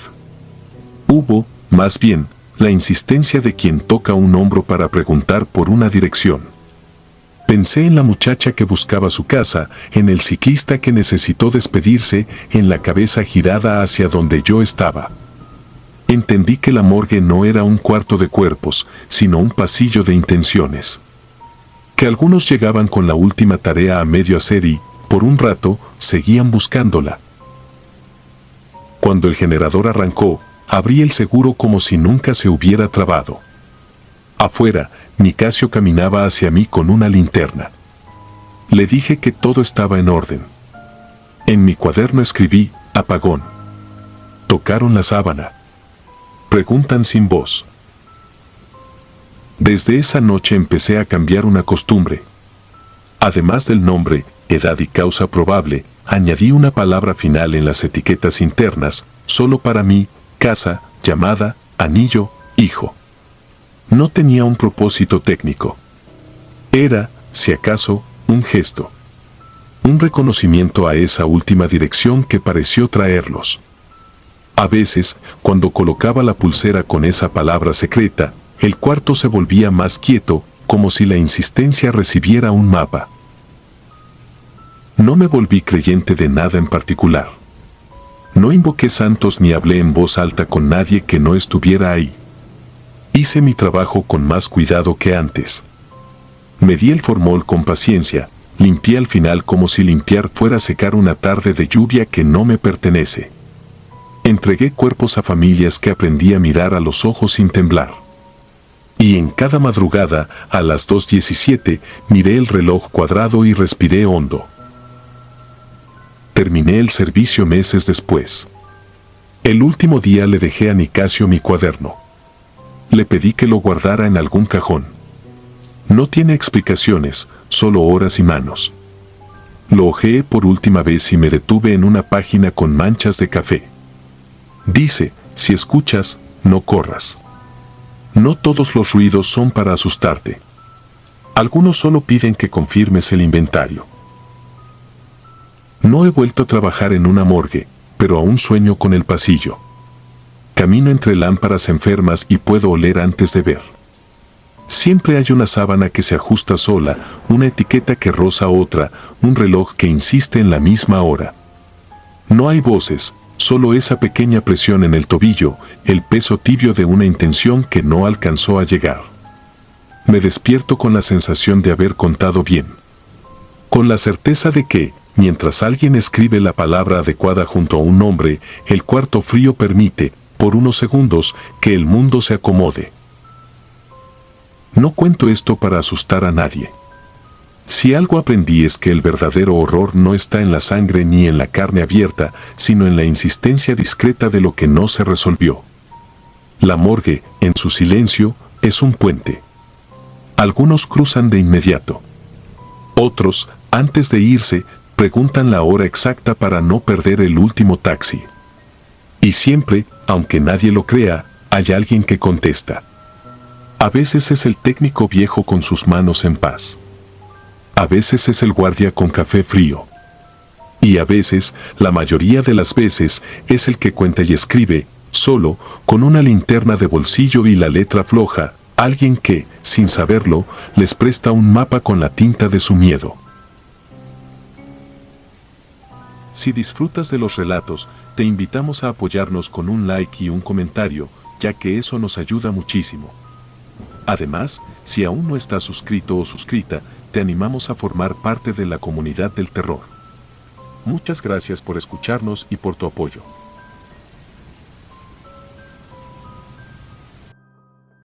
Hubo, más bien, la insistencia de quien toca un hombro para preguntar por una dirección. Pensé en la muchacha que buscaba su casa, en el ciclista que necesitó despedirse, en la cabeza girada hacia donde yo estaba. Entendí que la morgue no era un cuarto de cuerpos, sino un pasillo de intenciones. Que algunos llegaban con la última tarea a medio hacer y, por un rato, seguían buscándola. Cuando el generador arrancó, abrí el seguro como si nunca se hubiera trabado. Afuera, Nicasio caminaba hacia mí con una linterna. Le dije que todo estaba en orden. En mi cuaderno escribí, apagón. Tocaron la sábana. Preguntan sin voz. Desde esa noche empecé a cambiar una costumbre. Además del nombre, edad y causa probable, añadí una palabra final en las etiquetas internas, solo para mí, casa, llamada, anillo, hijo. No tenía un propósito técnico. Era, si acaso, un gesto. Un reconocimiento a esa última dirección que pareció traerlos. A veces, cuando colocaba la pulsera con esa palabra secreta, el cuarto se volvía más quieto, como si la insistencia recibiera un mapa. No me volví creyente de nada en particular. No invoqué santos ni hablé en voz alta con nadie que no estuviera ahí. Hice mi trabajo con más cuidado que antes. Medí el formol con paciencia, limpié al final como si limpiar fuera secar una tarde de lluvia que no me pertenece. Entregué cuerpos a familias que aprendí a mirar a los ojos sin temblar. Y en cada madrugada, a las 2:17, miré el reloj cuadrado y respiré hondo. Terminé el servicio meses después. El último día le dejé a Nicasio mi cuaderno. Le pedí que lo guardara en algún cajón. No tiene explicaciones, solo horas y manos. Lo hojeé por última vez y me detuve en una página con manchas de café. Dice, si escuchas, no corras. No todos los ruidos son para asustarte. Algunos solo piden que confirmes el inventario. No he vuelto a trabajar en una morgue, pero aún sueño con el pasillo. Camino entre lámparas enfermas y puedo oler antes de ver. Siempre hay una sábana que se ajusta sola, una etiqueta que roza otra, un reloj que insiste en la misma hora. No hay voces, solo esa pequeña presión en el tobillo, el peso tibio de una intención que no alcanzó a llegar. Me despierto con la sensación de haber contado bien. Con la certeza de que, mientras alguien escribe la palabra adecuada junto a un nombre, el cuarto frío permite, por unos segundos, que el mundo se acomode. No cuento esto para asustar a nadie. Si algo aprendí es que el verdadero horror no está en la sangre ni en la carne abierta, sino en la insistencia discreta de lo que no se resolvió. La morgue, en su silencio, es un puente. Algunos cruzan de inmediato. Otros, antes de irse, preguntan la hora exacta para no perder el último taxi. Y siempre, aunque nadie lo crea, hay alguien que contesta. A veces es el técnico viejo con sus manos en paz. A veces es el guardia con café frío. Y a veces, la mayoría de las veces, es el que cuenta y escribe, solo, con una linterna de bolsillo y la letra floja, alguien que, sin saberlo, les presta un mapa con la tinta de su miedo. Si disfrutas de los relatos, te invitamos a apoyarnos con un like y un comentario, ya que eso nos ayuda muchísimo. Además, si aún no estás suscrito o suscrita, te animamos a formar parte de la comunidad del terror. Muchas gracias por escucharnos y por tu apoyo.